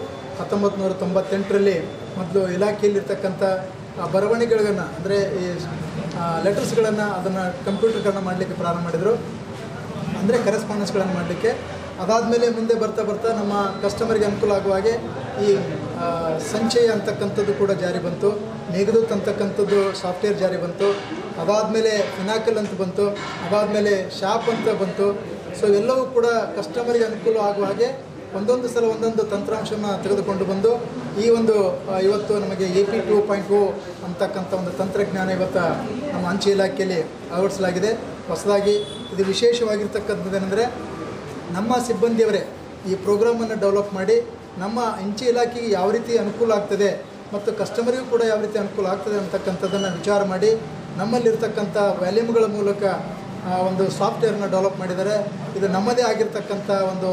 1998ರಲ್ಲಿ ಮೊದಲು ಇಲಾಖೆಯಲ್ಲಿರ್ತಕ್ಕಂಥ ಬರವಣಿಗೆಗಳನ್ನು ಅಂದರೆ ಈ ಲೆಟರ್ಸ್ಗಳನ್ನು ಅದನ್ನು ಕಂಪ್ಯೂಟರ್ಕರಣ ಮಾಡಲಿಕ್ಕೆ ಪ್ರಾರಂಭ ಮಾಡಿದರು, ಅಂದರೆ ಕರೆಸ್ಪಾಂಡೆನ್ಸ್ಗಳನ್ನು ಮಾಡಲಿಕ್ಕೆ. ಅದಾದಮೇಲೆ ಮುಂದೆ ಬರ್ತಾ ಬರ್ತಾ ನಮ್ಮ ಕಸ್ಟಮರ್ಗೆ ಅನುಕೂಲ ಆಗುವ ಹಾಗೆ ಈ ಸಂಚಯ ಅಂತಕ್ಕಂಥದ್ದು ಕೂಡ ಜಾರಿ ಬಂತು, ಮೇಘದೂತ್ ಅಂತಕ್ಕಂಥದ್ದು ಸಾಫ್ಟ್ವೇರ್ ಜಾರಿ ಬಂತು, ಅದಾದಮೇಲೆ ಫಿನಾಕಲ್ ಅಂತ ಬಂತು, ಅದಾದಮೇಲೆ ಶಾಪ್ ಅಂತ ಬಂತು. ಸೊ ಇವೆಲ್ಲವೂ ಕೂಡ ಕಸ್ಟಮರಿಗೆ ಅನುಕೂಲ ಆಗುವ ಹಾಗೆ ಒಂದೊಂದು ಸಲ ಒಂದೊಂದು ತಂತ್ರಾಂಶವನ್ನು ತೆಗೆದುಕೊಂಡು ಬಂದು ಈ ಒಂದು ಇವತ್ತು ನಮಗೆ AP2.0 ಅಂತಕ್ಕಂಥ ಒಂದು ತಂತ್ರಜ್ಞಾನ ಇವತ್ತು ನಮ್ಮ ಅಂಚೆ ಇಲಾಖೆಯಲ್ಲಿ ಅಳವಡಿಸಲಾಗಿದೆ. ಹೊಸದಾಗಿ ಇದು ವಿಶೇಷವಾಗಿರ್ತಕ್ಕಂಥದ್ದೇನೆಂದರೆ ನಮ್ಮ ಸಿಬ್ಬಂದಿಯವರೇ ಈ ಪ್ರೋಗ್ರಾಮನ್ನು ಡೆವಲಪ್ ಮಾಡಿ ನಮ್ಮ ಅಂಚೆ ಇಲಾಖೆಗೆ ಯಾವ ರೀತಿ ಅನುಕೂಲ ಆಗ್ತದೆ ಮತ್ತು ಕಸ್ಟಮರಿಗೂ ಕೂಡ ಯಾವ ರೀತಿ ಅನುಕೂಲ ಆಗ್ತದೆ ಅಂತಕ್ಕಂಥದ್ದನ್ನು ವಿಚಾರ ಮಾಡಿ ನಮ್ಮಲ್ಲಿರ್ತಕ್ಕಂಥ ವ್ಯಾಲ್ಯೂಮ್ಗಳ ಮೂಲಕ ಒಂದು ಸಾಫ್ಟ್ವೇರ್ನ ಡೆವಲಪ್ ಮಾಡಿದ್ದಾರೆ. ಇದು ನಮ್ಮದೇ ಆಗಿರ್ತಕ್ಕಂಥ ಒಂದು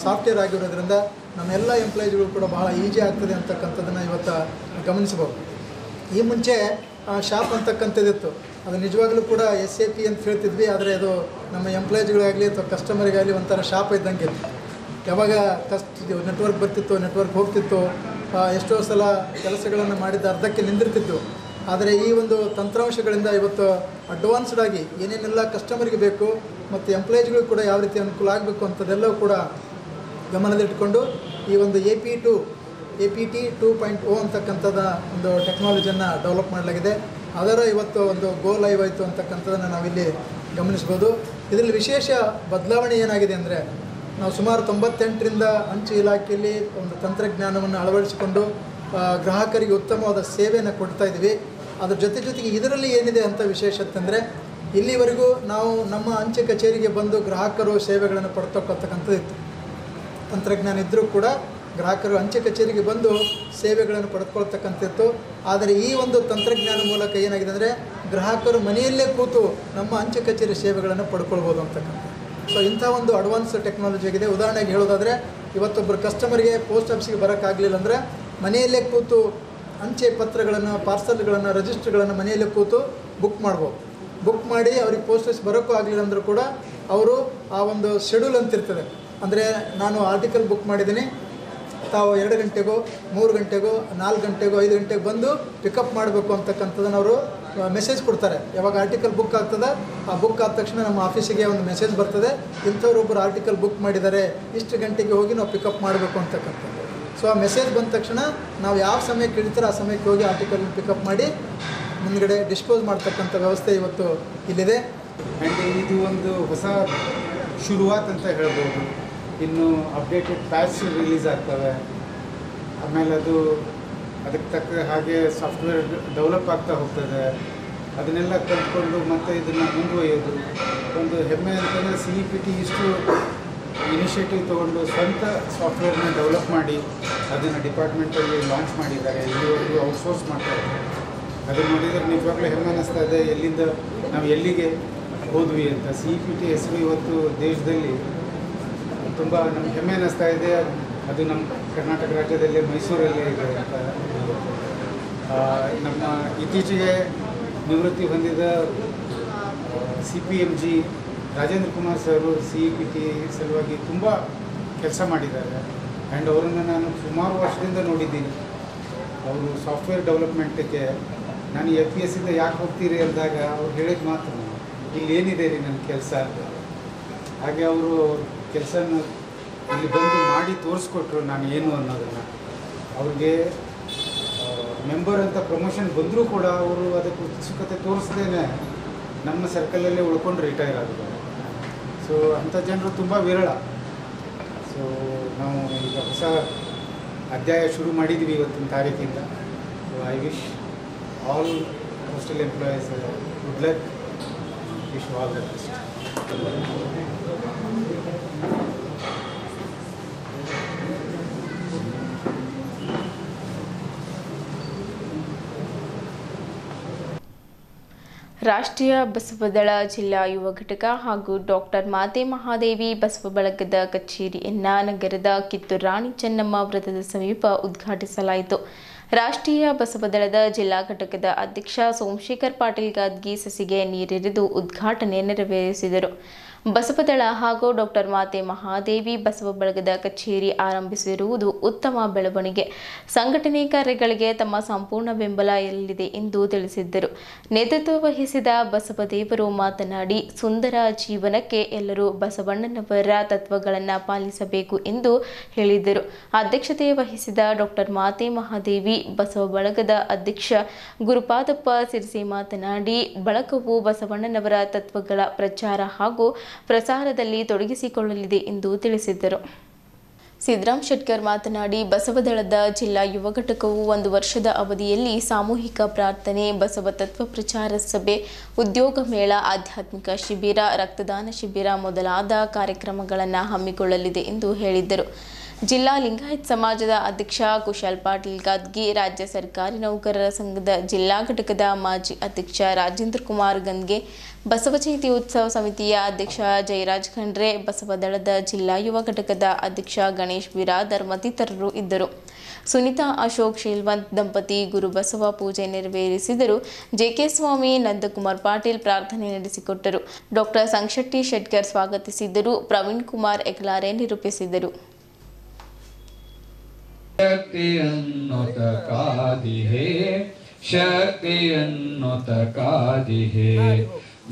ಸಾಫ್ಟ್ವೇರ್ ಆಗಿರೋದ್ರಿಂದ ನಮ್ಮೆಲ್ಲ ಎಂಪ್ಲಾಯೀಸ್ಗಳು ಕೂಡ ಬಹಳ ಈಜಿ ಆಗ್ತದೆ ಅಂತಕ್ಕಂಥದ್ದನ್ನು ಇವತ್ತು ಗಮನಿಸಬಹುದು. ಈ ಮುಂಚೆ ಶಾಪ್ ಅಂತಕ್ಕಂಥದ್ದಿತ್ತು, ಅದು ನಿಜವಾಗ್ಲೂ ಕೂಡ SAP ಅಂತ ಹೇಳ್ತಿದ್ವಿ. ಆದರೆ ಅದು ನಮ್ಮ ಎಂಪ್ಲಾಯೀಸ್ಗಳಿಗಾಗಲಿ ಅಥವಾ ಕಸ್ಟಮರಿಗಾಗಲಿ ಒಂಥರ ಶಾಪ್ ಇದ್ದಂಗೆ ಇತ್ತು. ಯಾವಾಗ ನೆಟ್ವರ್ಕ್ ಬರ್ತಿತ್ತು, ನೆಟ್ವರ್ಕ್ ಹೋಗ್ತಿತ್ತು, ಎಷ್ಟೋ ಸಲ ಕೆಲಸಗಳನ್ನು ಮಾಡಿದ ಅರ್ಧಕ್ಕೆ ನಿಂದಿರ್ತಿತ್ತು. ಆದರೆ ಈ ಒಂದು ತಂತ್ರಾಂಶಗಳಿಂದ ಇವತ್ತು ಅಡ್ವಾನ್ಸ್ಡ್ ಆಗಿ ಏನೇನೆಲ್ಲ ಕಸ್ಟಮರ್ಗೆ ಬೇಕು ಮತ್ತು ಎಂಪ್ಲಾಯೀಸ್ಗಳು ಕೂಡ ಯಾವ ರೀತಿ ಅನುಕೂಲ ಆಗಬೇಕು ಅಂಥದ್ದೆಲ್ಲವೂ ಕೂಡ ಗಮನದಲ್ಲಿಟ್ಕೊಂಡು ಈ ಒಂದು APT2.0 ಅಂತಕ್ಕಂಥದ್ದು ಒಂದು ಟೆಕ್ನಾಲಜಿಯನ್ನು ಡೆವಲಪ್ ಮಾಡಲಾಗಿದೆ. ಅದರ ಇವತ್ತು ಒಂದು ಗೋ ಲೈವ್ ಆಯಿತು ಅಂತಕ್ಕಂಥದ್ದನ್ನು ನಾವಿಲ್ಲಿ ಗಮನಿಸ್ಬೋದು. ಇದರಲ್ಲಿ ವಿಶೇಷ ಬದಲಾವಣೆ ಏನಾಗಿದೆ ಅಂದರೆ ನಾವು ಸುಮಾರು 98ರಿಂದ ಅಂಚೆ ಇಲಾಖೆಯಲ್ಲಿ ಒಂದು ತಂತ್ರಜ್ಞಾನವನ್ನು ಅಳವಡಿಸಿಕೊಂಡು ಗ್ರಾಹಕರಿಗೆ ಉತ್ತಮವಾದ ಸೇವೆಯನ್ನು ಕೊಡ್ತಾ ಇದ್ದೀವಿ. ಅದ್ರ ಜೊತೆಗೆ ಇದರಲ್ಲಿ ಏನಿದೆ ಅಂತ ವಿಶೇಷತೆ ಅಂದರೆ ಇಲ್ಲಿವರೆಗೂ ನಾವು ನಮ್ಮ ಅಂಚೆ ಕಚೇರಿಗೆ ಬಂದು ಗ್ರಾಹಕರು ಸೇವೆಗಳನ್ನು ಪಡ್ತಕ್ಕಂಥದ್ದು ಇತ್ತು. ತಂತ್ರಜ್ಞಾನ ಇದ್ದರೂ ಕೂಡ ಗ್ರಾಹಕರು ಅಂಚೆ ಕಚೇರಿಗೆ ಬಂದು ಸೇವೆಗಳನ್ನು ಪಡೆದುಕೊಳ್ತಕ್ಕಂಥದ್ದು. ಆದರೆ ಈ ಒಂದು ತಂತ್ರಜ್ಞಾನ ಮೂಲಕ ಏನಾಗಿದೆ ಅಂದರೆ ಗ್ರಾಹಕರು ಮನೆಯಲ್ಲೇ ಕೂತು ನಮ್ಮ ಅಂಚೆ ಕಚೇರಿ ಸೇವೆಗಳನ್ನು ಪಡ್ಕೊಳ್ಬೋದು ಅಂತಕ್ಕಂಥ. ಸೊ ಇಂಥ ಒಂದು ಅಡ್ವಾನ್ಸ್ ಟೆಕ್ನಾಲಜಿ ಆಗಿದೆ. ಉದಾಹರಣೆಗೆ ಹೇಳೋದಾದರೆ ಇವತ್ತೊಬ್ಬರು ಕಸ್ಟಮರ್ಗೆ ಪೋಸ್ಟ್ ಆಫೀಸ್ಗೆ ಬರೋಕ್ಕಾಗಲಿಲ್ಲ ಅಂದರೆ ಮನೆಯಲ್ಲೇ ಕೂತು ಅಂಚೆ ಪತ್ರಗಳನ್ನು, ಪಾರ್ಸಲ್ಗಳನ್ನು, ರಿಜಿಸ್ಟರ್ಗಳನ್ನು ಮನೆಯಲ್ಲೇ ಕೂತು ಬುಕ್ ಮಾಡ್ಬೋದು. ಬುಕ್ ಮಾಡಿ ಅವ್ರಿಗೆ ಪೋಸ್ಟ್ ಆಫೀಸ್ ಬರೋಕ್ಕೂ ಆಗಲಿಲ್ಲ ಅಂದರೂ ಕೂಡ ಅವರು ಆ ಒಂದು ಶೆಡ್ಯೂಲ್ ಅಂತಿರ್ತದೆ. ಅಂದರೆ ನಾನು ಆರ್ಟಿಕಲ್ ಬುಕ್ ಮಾಡಿದ್ದೀನಿ, ತಾವು 2 ಗಂಟೆಗೋ 3 ಗಂಟೆಗೋ 4 ಗಂಟೆಗೋ 5 ಗಂಟೆಗೆ ಬಂದು ಪಿಕಪ್ ಮಾಡಬೇಕು ಅಂತಕ್ಕಂಥದ್ದನ್ನು ಅವರು ಮೆಸೇಜ್ ಕೊಡ್ತಾರೆ. ಯಾವಾಗ ಆರ್ಟಿಕಲ್ ಬುಕ್ ಆಗ್ತದೆ ಆ ಬುಕ್ ಆದ ತಕ್ಷಣ ನಮ್ಮ ಆಫೀಸಿಗೆ ಒಂದು ಮೆಸೇಜ್ ಬರ್ತದೆ, ಇಂಥವ್ರೊಬ್ಬರು ಆರ್ಟಿಕಲ್ ಬುಕ್ ಮಾಡಿದ್ದಾರೆ, ಇಷ್ಟು ಗಂಟೆಗೆ ಹೋಗಿ ನಾವು ಪಿಕಪ್ ಮಾಡಬೇಕು ಅಂತಕ್ಕಂಥದ್ದು. ಸೊ ಆ ಮೆಸೇಜ್ ಬಂದ ತಕ್ಷಣ ನಾವು ಯಾವ ಸಮಯಕ್ಕೆ ಇಳಿತಾರೆ ಆ ಸಮಯಕ್ಕೆ ಹೋಗಿ ಆರ್ಟಿಕಲ್ ಪಿಕಪ್ ಮಾಡಿ ಮುಂದ್ಗಡೆ ಡಿಸ್ಪೋಸ್ ಮಾಡ್ತಕ್ಕಂಥ ವ್ಯವಸ್ಥೆ ಇವತ್ತು ಇಲ್ಲಿದೆ. ಆ್ಯಂಡ್ ಇದು ಒಂದು ಹೊಸ ಶುರುವಾತ್ ಅಂತ ಹೇಳ್ಬೋದು. ಇನ್ನು ಅಪ್ಡೇಟೆಡ್ ಪ್ಯಾಚ್ ರಿಲೀಸ್ ಆಗ್ತವೆ, ಆಮೇಲೆ ಅದಕ್ಕೆ ತಕ್ಕ ಹಾಗೆ ಸಾಫ್ಟ್ವೇರ್ ಡೆವಲಪ್ ಆಗ್ತಾ ಹೋಗ್ತದೆ. ಅದನ್ನೆಲ್ಲ ಕಲ್ತ್ಕೊಂಡು ಮತ್ತು ಇದನ್ನು ಮುಂದುವರಿಯೋದು ಒಂದು ಹೆಮ್ಮೆ ಅಂತಂದರೆ CEPT ಇಷ್ಟು ಇನಿಷಿಯೇಟಿವ್ ತೊಗೊಂಡು ಸ್ವಂತ ಸಾಫ್ಟ್ವೇರ್ನ ಡೆವಲಪ್ ಮಾಡಿ ಅದನ್ನು ಡಿಪಾರ್ಟ್ಮೆಂಟಲ್ಲಿ ಲಾಂಚ್ ಮಾಡಿದ್ದಾರೆ. ಇಲ್ಲಿವರೆಗೂ ಔಟ್ಸೋರ್ಸ್ ಮಾಡ್ತಾರೆ. ಅದನ್ನು ನೋಡಿದರೆ ನಿಜವಾಗ್ಲೂ ಹೆಮ್ಮೆ ಅನ್ನಿಸ್ತಾ ಇದೆ, ಎಲ್ಲಿಂದ ನಾವು ಎಲ್ಲಿಗೆ ಹೋದ್ವಿ ಅಂತ. CEPT ಹೆಸರು ಇವತ್ತು ದೇಶದಲ್ಲಿ ತುಂಬ ನಮ್ಗೆ ಹೆಮ್ಮೆ ಅನ್ನಿಸ್ತಾ ಇದೆ. ಅದು ನಮ್ಮ ಕರ್ನಾಟಕ ರಾಜ್ಯದಲ್ಲಿ ಮೈಸೂರಲ್ಲೇ ಇದೆ ಅಂತ. ನಮ್ಮ ಇತ್ತೀಚೆಗೆ ನಿವೃತ್ತಿ ಹೊಂದಿದ CPMG ರಾಜೇಂದ್ರ ಕುಮಾರ್ ಸರು CEPT ಸಲುವಾಗಿ ತುಂಬ ಕೆಲಸ ಮಾಡಿದ್ದಾರೆ. ಆ್ಯಂಡ್ ಅವರನ್ನು ನಾನು ಸುಮಾರು ವರ್ಷದಿಂದ ನೋಡಿದ್ದೀನಿ. ಅವರು ಸಾಫ್ಟ್ವೇರ್ ಡೆವಲಪ್ಮೆಂಟಿಗೆ ನಾನು FPSಸಿಂದ ಯಾಕೆ ಹೋಗ್ತೀರಿ ಅಂದಾಗ ಅವ್ರು ಹೇಳಿದ ಮಾತು, ಇಲ್ಲಿ ಏನಿದೆ ರೀ ನನ್ನ ಕೆಲಸ, ಹಾಗೆ ಅವರು ಕೆಲಸನ ಇಲ್ಲಿ ಬಂದು ಮಾಡಿ ತೋರಿಸ್ಕೊಟ್ರು ನಾನು ಏನು ಅನ್ನೋದನ್ನು. ಅವ್ರಿಗೆ ಮೆಂಬರ್ ಅಂತ ಪ್ರಮೋಷನ್ ಬಂದರೂ ಕೂಡ ಅವರು ಅದಕ್ಕೆ ಉತ್ಸುಕತೆ ತೋರಿಸ್ದೇನೆ ನಮ್ಮ ಸರ್ಕಲಲ್ಲೇ ಉಳ್ಕೊಂಡು ರಿಟೈರ್ ಆಗಿದ್ದಾರೆ. ಸೊ ಅಂಥ ಜನರು ತುಂಬ ವಿರಳ. ಸೊ ನಾವು ಈಗ ಹೊಸ ಅಧ್ಯಾಯ ಶುರು ಮಾಡಿದ್ವಿ ಇವತ್ತಿನ ತಾರೀಕಿಂದ. So I wish all postal employees good luck, wish all the best. ರಾಷ್ಟ್ರೀಯ ಬಸವದಳ ಜಿಲ್ಲಾ ಯುವ ಘಟಕ ಹಾಗೂ ಡಾಕ್ಟರ್ ಮಾತೆ ಮಹಾದೇವಿ ಬಸವ ಬಳಗದ ಕಚೇರಿಯನ್ನು ನಗರದ ಕಿತ್ತೂರು ರಾಣಿ ಚೆನ್ನಮ್ಮ ವೃತ್ತದ ಸಮೀಪ ಉದ್ಘಾಟಿಸಲಾಯಿತು. ರಾಷ್ಟ್ರೀಯ ಬಸವದಳದ ಜಿಲ್ಲಾ ಘಟಕದ ಅಧ್ಯಕ್ಷ ಸೋಮಶೇಖರ್ ಪಾಟೀಲ್ ಗಾದ್ಗಿ ಸಸಿಗೆ ನೀರೆರೆದು ಉದ್ಘಾಟನೆ ನೆರವೇರಿಸಿದರು. ಬಸವದಳ ಹಾಗೂ ಡಾಕ್ಟರ್ ಮಾತೆ ಮಹಾದೇವಿ ಬಸವ ಬಳಗದ ಕಚೇರಿ ಆರಂಭಿಸಿರುವುದು ಉತ್ತಮ ಬೆಳವಣಿಗೆ. ಸಂಘಟನೆ ಕಾರ್ಯಗಳಿಗೆ ತಮ್ಮ ಸಂಪೂರ್ಣ ಬೆಂಬಲ ಇರಲಿದೆ ಎಂದು ತಿಳಿಸಿದ್ದರು. ನೇತೃತ್ವ ವಹಿಸಿದ ಬಸವದೇವರು ಮಾತನಾಡಿ, ಸುಂದರ ಜೀವನಕ್ಕೆ ಎಲ್ಲರೂ ಬಸವಣ್ಣನವರ ತತ್ವಗಳನ್ನು ಪಾಲಿಸಬೇಕು ಎಂದು ಹೇಳಿದರು. ಅಧ್ಯಕ್ಷತೆ ವಹಿಸಿದ ಡಾಕ್ಟರ್ ಮಾತೆ ಮಹಾದೇವಿ ಬಸವ ಬಳಗದ ಅಧ್ಯಕ್ಷ ಗುರುಪಾದಪ್ಪ ಸಿರ್ಸಿ ಮಾತನಾಡಿ, ಬಳಗವು ಬಸವಣ್ಣನವರ ತತ್ವಗಳ ಪ್ರಚಾರ ಹಾಗೂ ಪ್ರಸಾರದಲ್ಲಿ ತೊಡಗಿಸಿಕೊಳ್ಳಲಿದೆ ಎಂದು ತಿಳಿಸಿದ್ದರು. ಸಿದ್ದರಾಮ್ ಶೆಟ್ಕರ್ ಮಾತನಾಡಿ, ಬಸವದಳದ ಜಿಲ್ಲಾ ಯುವ ಘಟಕವು 1 ವರ್ಷದ ಅವಧಿಯಲ್ಲಿ ಸಾಮೂಹಿಕ ಪ್ರಾರ್ಥನೆ, ಬಸವ ತತ್ವ ಪ್ರಚಾರ ಸಭೆ, ಉದ್ಯೋಗ ಮೇಳ, ಆಧ್ಯಾತ್ಮಿಕ ಶಿಬಿರ, ರಕ್ತದಾನ ಶಿಬಿರ ಮೊದಲಾದ ಕಾರ್ಯಕ್ರಮಗಳನ್ನು ಹಮ್ಮಿಕೊಳ್ಳಲಿದೆ ಎಂದು ಹೇಳಿದ್ದರು. ಜಿಲ್ಲಾ ಲಿಂಗಾಯತ್ ಸಮಾಜದ ಅಧ್ಯಕ್ಷ ಕುಶಾಲ್ ಪಾಟೀಲ್ ಗಾದ್ಗಿ, ರಾಜ್ಯ ಸರ್ಕಾರಿ ನೌಕರರ ಸಂಘದ ಜಿಲ್ಲಾ ಘಟಕದ ಮಾಜಿ ಅಧ್ಯಕ್ಷ ರಾಜೇಂದ್ರ ಕುಮಾರ್ ಗಂದ್ಗೆ, ಬಸವ ಜಯಂತಿ ಉತ್ಸವ ಸಮಿತಿಯ ಅಧ್ಯಕ್ಷ ಜಯರಾಜ್ ಖಂಡ್ರೆ, ಬಸವದಳದ ಜಿಲ್ಲಾ ಯುವ ಘಟಕದ ಅಧ್ಯಕ್ಷ ಗಣೇಶ್ ಬಿರಾದರ್ ಮತ್ತಿತರರು ಇದ್ದರು. ಸುನಿತಾ ಅಶೋಕ್ ಶೀಲ್ವಂತ್ ದಂಪತಿ ಗುರುಬಸವ ಪೂಜೆ ನೆರವೇರಿಸಿದರು. ಜೆಕೆ ಸ್ವಾಮಿ, ನಂದಕುಮಾರ್ ಪಾಟೀಲ್ ಪ್ರಾರ್ಥನೆ ನಡೆಸಿಕೊಟ್ಟರು. ಡಾಕ್ಟರ್ ಸಂಶೆಟ್ಟಿ ಶೆಟ್ಕರ್ ಸ್ವಾಗತಿಸಿದ್ದರು. ಪ್ರವೀಣ್ ಕುಮಾರ್ ಎಕ್ಲಾರೆ ನಿರೂಪಿಸಿದರು. ಶಕ್ತಿಯನ್ನುತ ಕಾದಿಹೆ, ಶಕ್ತಿಯನ್ನುತ ಕಾದಿಹೆ,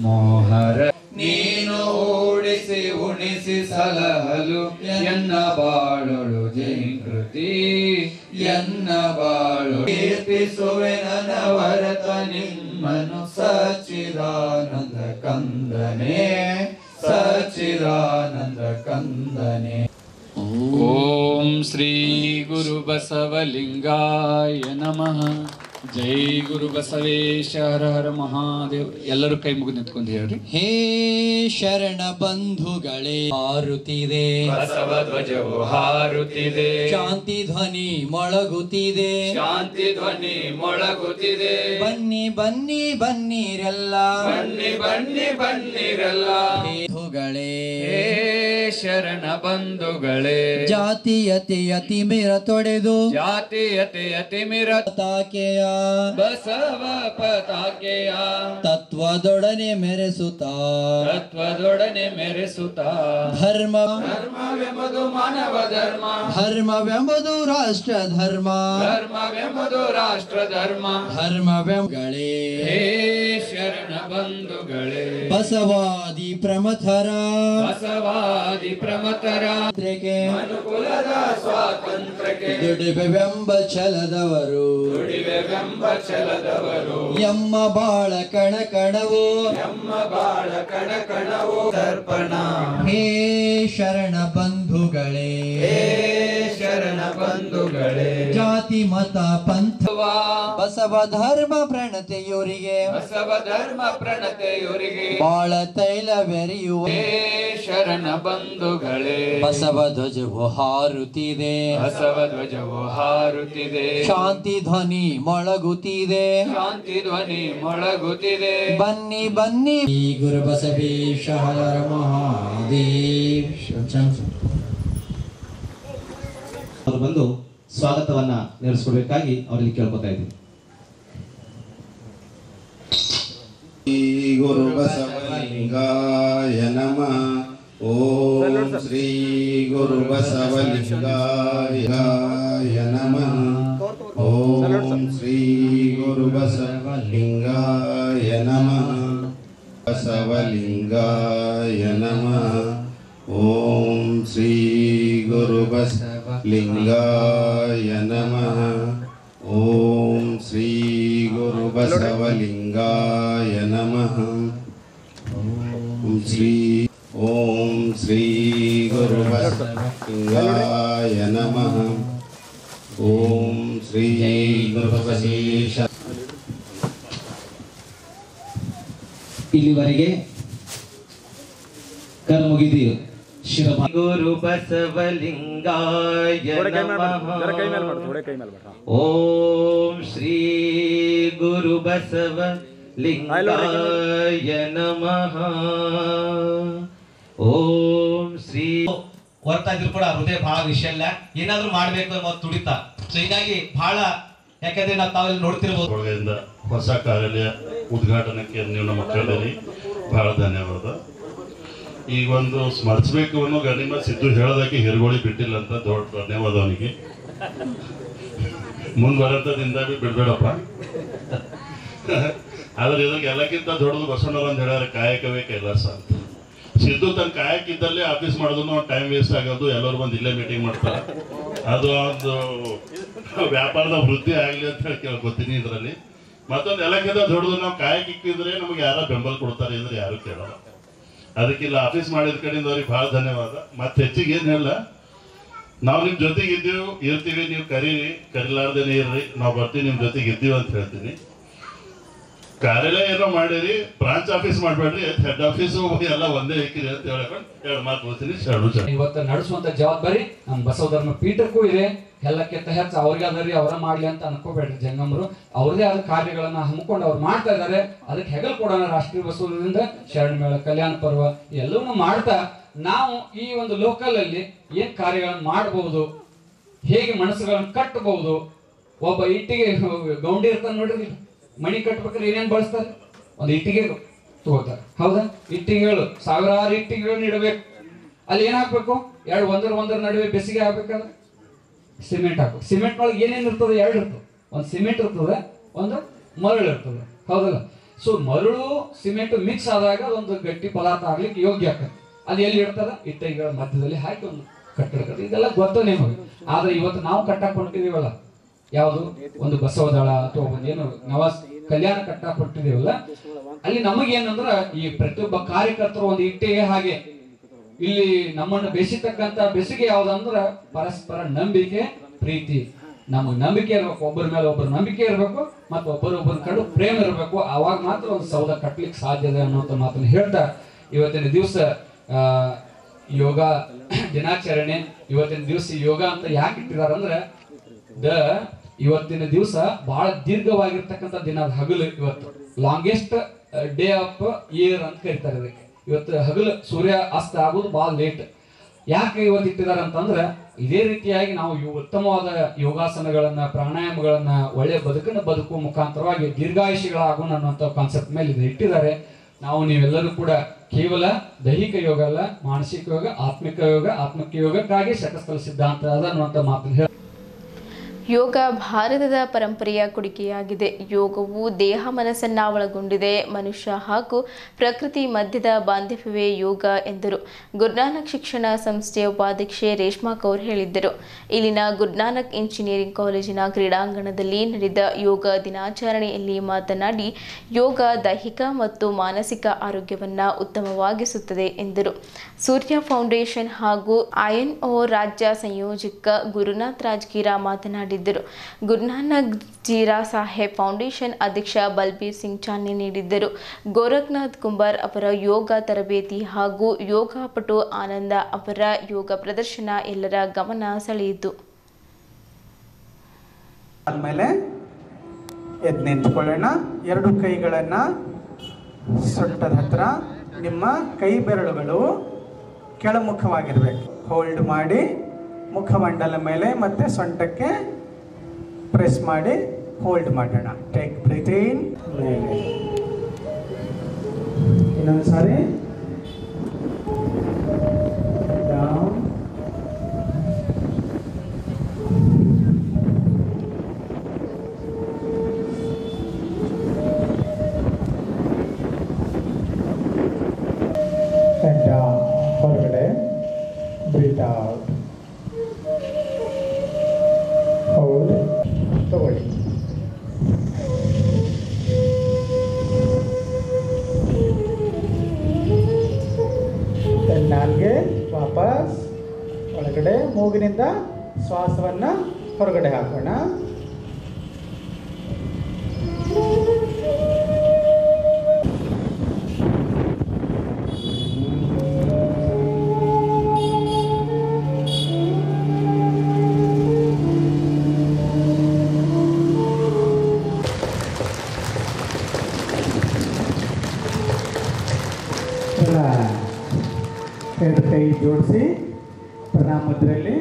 ಮೋಹರ ನೀನು ಓಡಿಸಿ ಉಣಿಸಿ ಸಲಹಲು ಎನ್ನ ಬಾಳೊಳು ಜೈಕೃತಿ, ಎನ್ನ ಬಾಳು ಕೀರ್ತಿಸುವೆ ನನವರತ ನಿಮ್ಮನು ಸಚ್ಚಿದಾನಂದ ಕಂದನೆ, ಸಚ್ಚಿದಾನಂದ ಕಂದನೆ. ಓಂ ಶ್ರೀ ಗುರು ಬಸವಲಿಂಗಾಯ ನಮಃ. ಜೈ ಗುರು ಬಸವೇಶ, ಹರ ಹರ ಮಹಾದೇವ್. ಎಲ್ಲರೂ ಕೈ ಮುಗಿದು ನಿಂತ್ಕೊಂಡು ಹೇಳ್ರಿ. ಹೇ ಶರಣ ಬಂಧುಗಳೇ, ಹಾರುತ್ತಿದೆ ಬಸವ ಧ್ವಜವು ಹಾರುತ್ತಿದೆ, ಶಾಂತಿ ಧ್ವನಿ ಮೊಳಗುತ್ತಿದೆ, ಶಾಂತಿ ಧ್ವನಿ ಮೊಳಗುತ್ತಿದೆ. ಬನ್ನಿ ಬನ್ನಿ ಬನ್ನಿರೆಲ್ಲ, ಬನ್ನಿ ಬನ್ನಿ ಬನ್ನಿರೆಲ್ಲ. ಬಂಧುಗಳೇ, ಹೇ ಶರಣ ಬಂಧುಗಳೇ, ಜಾತೀಯತೆಯ ತಿಮಿರ ತೊಡೆದು, ಜಾತೀಯತೆಯ ತಿಮಿರ ತಾಕೆಯ ಬಸವ ಪತಾಕೆಯ ತತ್ವದೊಡನೆ ಮೆರೆಸುತ್ತಾ, ತತ್ವದೊಡನೆ ಮೆರೆಸುತ್ತಾ. ಧರ್ಮ ಧರ್ಮವೆಂಬುದು ಮಾನವ ಧರ್ಮ, ಧರ್ಮವೆಂಬುದು ರಾಷ್ಟ್ರ ಧರ್ಮ, ಧರ್ಮವೆಂಬುದು ರಾಷ್ಟ್ರ ಧರ್ಮ. ಧರ್ಮವೆಂಬುಗಳೇ, ಹೇ ಶರಣ ಬಂಧುಗಳೇ, ಬಸವಾದಿ ಪ್ರಮಥರ, ಬಸವಾದಿ ಪ್ರಮಥರ ಮನುಕುಲದ ಸ್ವಾತಂತ್ರ್ಯಕ್ಕೆ ದುಡಿವೆಂಬ ಛಲದವರು, ದುಡಿವೆಂಬ ಛಲದವರು. ಎಮ್ಮ ಬಾಳ ಕಣಕಣವು, ಎಮ್ಮ ಬಾಳ ಕಣಕಣವು ತರ್ಪಣ. ಹೇ ಶರಣ ಬಂಧುಗಳೇ, ಹೇ ಶರಣ ಬಂಧುಗಳೇ, ಜಾತಿ ಮತ ಪಂಥವ ಬಸವ ಧರ್ಮ ಪ್ರಣತೆಯವರಿಗೆ, ಬಸವ ಧರ್ಮ ಪ್ರಣತೆಯವರಿಗೆ ಬಾಳ ತೈಲವೆರೆಯುವ. ಹೇ ಶರಣ ಬಂಧುಗಳೇ, ಬಸವ ಧ್ವಜವು ಹಾರುತ್ತಿದೆ, ಬಸವ ಧ್ವಜವು ಹಾರುತ್ತಿದೆ, ಶಾಂತಿ ಧ್ವನಿ ಮೊಳಗುತ್ತಿದೆ, ಶಾಂತಿ ಧ್ವನಿ ಮೊಳಗುತ್ತಿದೆ. ಬನ್ನಿ ಬನ್ನಿ ಗುರು ಬಸವೇಶ, ಹರ ಮಹಾದೇವ್. ಅವರು ಬಂದು ಸ್ವಾಗತವನ್ನ ನೆರವೇರಿಸಬೇಕಾಗಿ ಅವರಲ್ಲಿ ಕೇಳ್ಕೊತಾ ಇದ್ದೀವಿ. ಗುರು ಬಸವಲಿಂಗಾಯ ನಮಃ. ಓಂ ಶ್ರೀ ಗುರು ಬಸವಲಿಂಗಾಯ ನಮಃ. ಓಂ ಶ್ರೀ ಗುರು ಬಸವಲಿಂಗಾಯ ನಮಃ. ಬಸವಲಿಂಗಾಯ ನಮಃ. ಬಸವಲಿಂಗಾಯ ನಮಃ. ಓಂ ಶ್ರೀ ಗುರು ಬಸವಲಿಂಗಾಯ ನಮಃ. ಓಂ ಶ್ರೀ ಗುರು ಬಸವೇಶ. ಇಲ್ಲಿವರೆಗೆ ಕರ್ ಮುಗಿದೀವಿ. ಗುರು ಬಸವಲಿಂಗಾಯ ನಮಃ. ಓಂ ಶ್ರೀ ಗುರು ಬಸವಲಿಂಗಾಯ ನಮಃ. ಓಂ ಶ್ರೀ ಹೊರ್ತಾ ಇದ್ರು ಕೂಡ ಹೃದಯ ಬಹಳ ವಿಷಯ ಇಲ್ಲ, ಏನಾದ್ರೂ ಮಾಡ್ಬೇಕು ಅನ್ನೋ ತುಡಿತಾ. ಸೊ ಹೀಗಾಗಿ ಬಹಳ, ಯಾಕಂದ್ರೆ ನಾವು ತಾವೆಲ್ಲ ನೋಡ್ತಿರ್ಬೋದು. ಹೊಸ ಕಾರ್ಯಾಲಯ ಉದ್ಘಾಟನೆಗೆ ನೀವು ನಮ್ಮ ಕರೆದಿರಿ, ಬಹಳ ಧನ್ಯವಾದ. ಈಗ ಒಂದು ಸ್ಮರಿಸಬೇಕು ಅನ್ನೋ ಗಣಿಮ ಸಿದ್ದು ಹೇಳೋದಕ್ಕೆ ಹಿರುಗೋಳಿ ಬಿಟ್ಟಿಲ್ಲ ಅಂತ ದೊಡ್ಡ ಧನ್ಯವಾದ ಅವನಿಗೆ. ಮುಂದುವರೆದಿಂದ ಬಿಡ್ಬೇಡಪ್ಪ. ಆದ್ರೆ ಇದಕ್ಕೆ ಎಲ್ಲಕ್ಕಿಂತ ದೊಡ್ಡದು ಬಸವಣ್ಣವ್ರು ಅಂತ ಹೇಳಿದ್ರೆ ಕಾಯಕವೇ ಕೈಲಾಸ ಅಂತ. ಸಿದ್ದು ತನ್ನ ಕಾಯಕ್ಕಿದ್ದಲ್ಲೇ ಆಫೀಸ್ ಮಾಡೋದು ಟೈಮ್ ವೇಸ್ಟ್ ಆಗೋದು, ಎಲ್ಲರೂ ಬಂದು ಇಲ್ಲೇ ಮೀಟಿಂಗ್ ಮಾಡ್ತಾರೆ. ಅದು ಒಂದು ವ್ಯಾಪಾರದ ವೃದ್ಧಿ ಆಗಲಿ ಅಂತ ಹೇಳಿ ಕೇಳ್ಕೊತೀನಿ ಇದರಲ್ಲಿ. ಮತ್ತೊಂದು ಎಲ್ಲಕ್ಕಿಂತ ದೊಡ್ಡದು, ನಾವು ಕಾಯಕ್ಕೆ ಇಕ್ಕಿದ್ರೆ ನಮಗೆ ಯಾರೋ ಬೆಂಬಲ ಕೊಡ್ತಾರೆ ಅಂದ್ರೆ ಯಾರು ಕೇಳಲ್ಲ. ಅದಕ್ಕಿಲ್ಲ ಆಫೀಸ್ ಮಾಡಿದ ಕಡೆಯಿಂದ ಅವ್ರಿಗೆ ಭಾಳ ಧನ್ಯವಾದ. ಮತ್ತೆ ಹೆಚ್ಚಿಗೆ ಏನು ಹೇಳ, ನಾವು ನಿಮ್ಮ ಜೊತೆಗೆ ಇರ್ತೀವಿ, ನೀವು ಕರೀರಿ, ಕರಿಲಾರ್ದೇನೆ ಇರ್ರಿ, ನಾವು ಬರ್ತೀವಿ, ನಿಮ್ಮ ಜೊತೆಗೆ ಇದ್ದೀವಿ ಅಂತ ಹೇಳ್ತೀನಿ. ಕಾರ್ಯಾಲಯ ಏನೋ ಮಾಡಿರಿ, ಬ್ರಾಂಚ್ ಆಫೀಸ್ ಮಾಡಬೇಡ್ರಿ, ಹೆಡ್ ಆಫೀಸು ಎಲ್ಲ ಒಂದೇ ಇಕ್ಕಿರಿ ಅಂತ ಹೇಳ್ಕೊಂಡು ಎರಡು ಮಾತು ಬರ್ತೀನಿ. ಇವತ್ತು ನಡೆಸುವಂತ ಜವಾಬ್ದಾರಿ ನಮ್ಮ ಬಸವಧರ್ಮ ಪೀಠಕ್ಕೂ ಇದೆ. ಎಲ್ಲಕ್ಕಿಂತ ಹೆಚ್ಚು ಅವ್ರಿಗೆ ಅದರಿ ಅವರ ಮಾಡ್ಲಿ ಅಂತ ಅನ್ಕೋಬೇಡ್ರಿ. ಜಂಗಮರು ಅವ್ರದೇ ಆದ ಕಾರ್ಯಗಳನ್ನ ಹಮ್ಮಿಕೊಂಡು ಅವ್ರು ಮಾಡ್ತಾ ಇದ್ದಾರೆ. ಅದಕ್ಕೆ ಹೆಗಲ್ ಕೊಡೋಣ. ರಾಷ್ಟ್ರೀಯ ಬಸವದಿಂದ ಶರಣ ಮೇಳ, ಕಲ್ಯಾಣ ಪರ್ವ ಎಲ್ಲವನ್ನೂ ಮಾಡ್ತಾ ನಾವು ಈ ಒಂದು ಲೋಕಲ್ ಅಲ್ಲಿ ಏನ್ ಕಾರ್ಯಗಳನ್ನು ಮಾಡಬಹುದು, ಹೇಗೆ ಮನಸ್ಸುಗಳನ್ನು ಕಟ್ಟಬಹುದು. ಒಬ್ಬ ಇಟ್ಟಿಗೆ ಗೌಂಡಿ ಇರ್ತಾನೆ ನೋಡ್ರಿ, ಮಣಿ ಕಟ್ಬೇಕಾದ್ರೆ ಏನೇನ್ ಬಳಸ್ತಾರೆ, ಒಂದು ಇಟ್ಟಿಗೆ ತಗೋತಾರೆ, ಹೌದಾ? ಇಟ್ಟಿಗೆಗಳು, ಸಾವಿರಾರು ಇಟ್ಟಿಗೆಗಳನ್ನ ಇಡಬೇಕು. ಅಲ್ಲಿ ಏನ್ ಹಾಕ್ಬೇಕು, ಎರಡು ಒಂದರ ನಡುವೆ ಬೆಸಿಗೆ ಹಾಕ್ಬೇಕಂದ್ರೆ ಸಿಮೆಂಟ್ ಹಾಕ್ಬೇಕು. ಸಿಮೆಂಟ್ ಒಳಗೆ ಏನೇನು ಇರ್ತದೆ, ಎರಡು ಇರ್ತದೆ. ಒಂದು ಸಿಮೆಂಟ್ ಇರ್ತದೆ, ಒಂದು ಮರಳು ಇರ್ತದೆ, ಹೌದಲ್ಲ? ಸೊ ಮರಳು ಸಿಮೆಂಟ್ ಮಿಕ್ಸ್ ಆದಾಗ ಒಂದು ಗಟ್ಟಿ ಪದಾರ್ಥ ಆಗ್ಲಿಕ್ಕೆ ಯೋಗ್ಯ ಆಗ್ತದೆ. ಅದು ಎಲ್ಲಿ ಇರ್ತದ, ಇಟ್ಟಿಗೆಗಳ ಮಧ್ಯದಲ್ಲಿ ಹಾಕಿ ಒಂದು ಕಟ್ಟಡ. ಇದೆಲ್ಲ ಗೊತ್ತ ನಿಮಗೆ. ಆದ್ರೆ ಇವತ್ತು ನಾವು ಕಟ್ಟಾಕೊಂಡಿದೀವಲ್ಲ, ಯಾವುದು ಒಂದು ಬಸವದಳ ಅಥವಾ ಒಂದು ಏನು ನವಾಸ್ ಕಲ್ಯಾಣ ಕಟ್ಟಾಕೊಟ್ಟಿದೀವಲ್ಲ, ಅಲ್ಲಿ ನಮಗೇನಂದ್ರ ಈ ಪ್ರತಿಯೊಬ್ಬ ಕಾರ್ಯಕರ್ತರು ಒಂದು ಇಟ್ಟಿಗೆ ಹಾಗೆ ಇಲ್ಲಿ ನಮ್ಮನ್ನು ಬೆಸಿತಕ್ಕಂತ ಬೆಸಿಗೆ ಯಾವ್ದಂದ್ರ ಪರಸ್ಪರ ನಂಬಿಕೆ, ಪ್ರೀತಿ. ನಮಗ್ ನಂಬಿಕೆ ಇರ್ಬೇಕು, ಒಬ್ಬರ ಮೇಲೆ ಒಬ್ಬರ ನಂಬಿಕೆ ಇರ್ಬೇಕು, ಮತ್ತು ಒಬ್ಬರೊಬ್ಬರ ಕಡೆ ಪ್ರೇಮ ಇರಬೇಕು. ಆವಾಗ ಮಾತ್ರ ಒಂದು ಸೌಧ ಕಟ್ಲಿಕ್ಕೆ ಸಾಧ್ಯ ಇದೆ ಅನ್ನೋಂಥ ಮಾತನ್ನು ಹೇಳ್ತಾ, ಇವತ್ತಿನ ದಿವಸ ಯೋಗ ದಿನಾಚರಣೆ. ಇವತ್ತಿನ ದಿವಸ ಯೋಗ ಅಂತ ಯಾಕೆ ಇಟ್ಟಿದಾರಂದ್ರೆ, ಇವತ್ತಿನ ದಿವಸ ಬಹಳ ದೀರ್ಘವಾಗಿರ್ತಕ್ಕಂಥ ದಿನ, ಹಗಲು. ಇವತ್ತು ಲಾಂಗೆಸ್ಟ್ ಡೇ ಆಫ್ ಇಯರ್ ಅಂತ ಕರೀತಾರೆ ಇದಕ್ಕೆ. ಇವತ್ತು ಹಗಲು ಸೂರ್ಯ ಅಸ್ತ ಆಗೋದು ಬಹಳ ಲೇಟ್. ಯಾಕೆ ಇವತ್ತು ಇಟ್ಟಿದ್ದಾರೆ ಅಂತಂದ್ರೆ, ಇದೇ ರೀತಿಯಾಗಿ ನಾವು ಉತ್ತಮವಾದ ಯೋಗಾಸನಗಳನ್ನ, ಪ್ರಾಣಾಯಾಮಗಳನ್ನ, ಒಳ್ಳೆ ಬದುಕನ್ನು ಬದುಕುವ ಮುಖಾಂತರವಾಗಿ ದೀರ್ಘಾಯುಷಿಗಳಾಗೋಣ ಅನ್ನುವಂಥ ಕಾನ್ಸೆಪ್ಟ್ ಮೇಲೆ ಇದು ಇಟ್ಟಿದ್ದಾರೆ. ನಾವು ನೀವೆಲ್ಲರೂ ಕೂಡ ಕೇವಲ ದೈಹಿಕ ಯೋಗ ಅಲ್ಲ, ಮಾನಸಿಕ ಯೋಗ, ಆತ್ಮಿಕ ಯೋಗಕ್ಕಾಗಿ ಶತಸ್ಥಲ ಸಿದ್ಧಾಂತ ಅದ ಅನ್ನುವಂಥ ಮಾತನ್ನು ಹೇಳಿ, ಯೋಗ ಭಾರತದ ಪರಂಪರೆಯ ಕೊಡುಗೆಯಾಗಿದೆ. ಯೋಗವು ದೇಹ ಮನಸ್ಸನ್ನ ಒಳಗೊಂಡಿದೆ. ಮನುಷ್ಯ ಹಾಗೂ ಪ್ರಕೃತಿ ಮಧ್ಯದ ಬಾಂಧವ್ಯವೇ ಯೋಗ ಎಂದರು. ಗುರುನಾನಕ್ ಶಿಕ್ಷಣ ಸಂಸ್ಥೆಯ ಉಪಾಧ್ಯಕ್ಷೆ ರೇಷ್ಮಾ ಕೌರ್ ಹೇಳಿದ್ದರು. ಇಲ್ಲಿನ ಗುರುನಾನಕ್ ಇಂಜಿನಿಯರಿಂಗ್ ಕಾಲೇಜಿನ ಕ್ರೀಡಾಂಗಣದಲ್ಲಿ ನಡೆದ ಯೋಗ ದಿನಾಚರಣೆಯಲ್ಲಿ ಮಾತನಾಡಿ, ಯೋಗ ದೈಹಿಕ ಮತ್ತು ಮಾನಸಿಕ ಆರೋಗ್ಯವನ್ನು ಉತ್ತಮವಾಗಿಸುತ್ತದೆ ಎಂದರು. ಸೂರ್ಯ ಫೌಂಡೇಶನ್ ಹಾಗೂ INO ರಾಜ್ಯ ಸಂಯೋಜಕ ಗುರುನಾಥ್ ರಾಜ್ಗೀರಾ ಮಾತನಾಡಿದರು. ಗುರುನಾನಕ್ ಜೀರಾ ಸಾಹೇಬ್ ಫೌಂಡೇಶನ್ ಅಧ್ಯಕ್ಷ ಬಲ್ಬೀರ್ ಸಿಂಗ್ ಚಾಲನೆ ನೀಡಿದ್ದರು. ಗೋರಖ್ನಾಥ್ ಕುಂಬಾರ್ ಅವರ ಯೋಗ ತರಬೇತಿ ಹಾಗೂ ಯೋಗಪಟು ಆನಂದ ಅವರ ಯೋಗ ಪ್ರದರ್ಶನ ಎಲ್ಲರ ಗಮನ ಸೆಳೆಯಿತು. ಆದ್ಮೇಲೆ ಎದ್ದು ನಿಂತ್ಕೊಳ್ಳೋಣ. ಎರಡು ಕೈಗಳನ್ನು ಸೊಂಟದ ಹತ್ರ, ನಿಮ್ಮ ಕೈ ಬೆರಳುಗಳು ಕೆಳಮುಖವಾಗಿರಬೇಕು. ಹೋಲ್ಡ್ ಮಾಡಿ ಮುಖಮಂಡಲ ಮೇಲೆ ಮತ್ತೆ ಸೊಂಟಕ್ಕೆ ಪ್ರೆಸ್ ಮಾಡಿ ಹೋಲ್ಡ್ ಮಾಡೋಣ. ಟೇಕ್ ಬ್ರೀತ್ ಇನ್. ಇನ್ನೊಂದು ಸಾರಿ ಡೌನ್. ಹೊರಗಡೆ ಬ್ರೀತ್ ಔಟ್. ಹೋಲ್ಡ್. ತಗೊಳ್ಳಿ. ಮೂಗಿನಿಂದ ಶ್ವಾಸವನ್ನು ಹೊರಗಡೆ ಹಾಕೋಣ. ಎರಡು ಕೈ ಜೋಡಿಸಿ ಪ್ರಣಾಮ ಮುದ್ರೆಯಲ್ಲಿ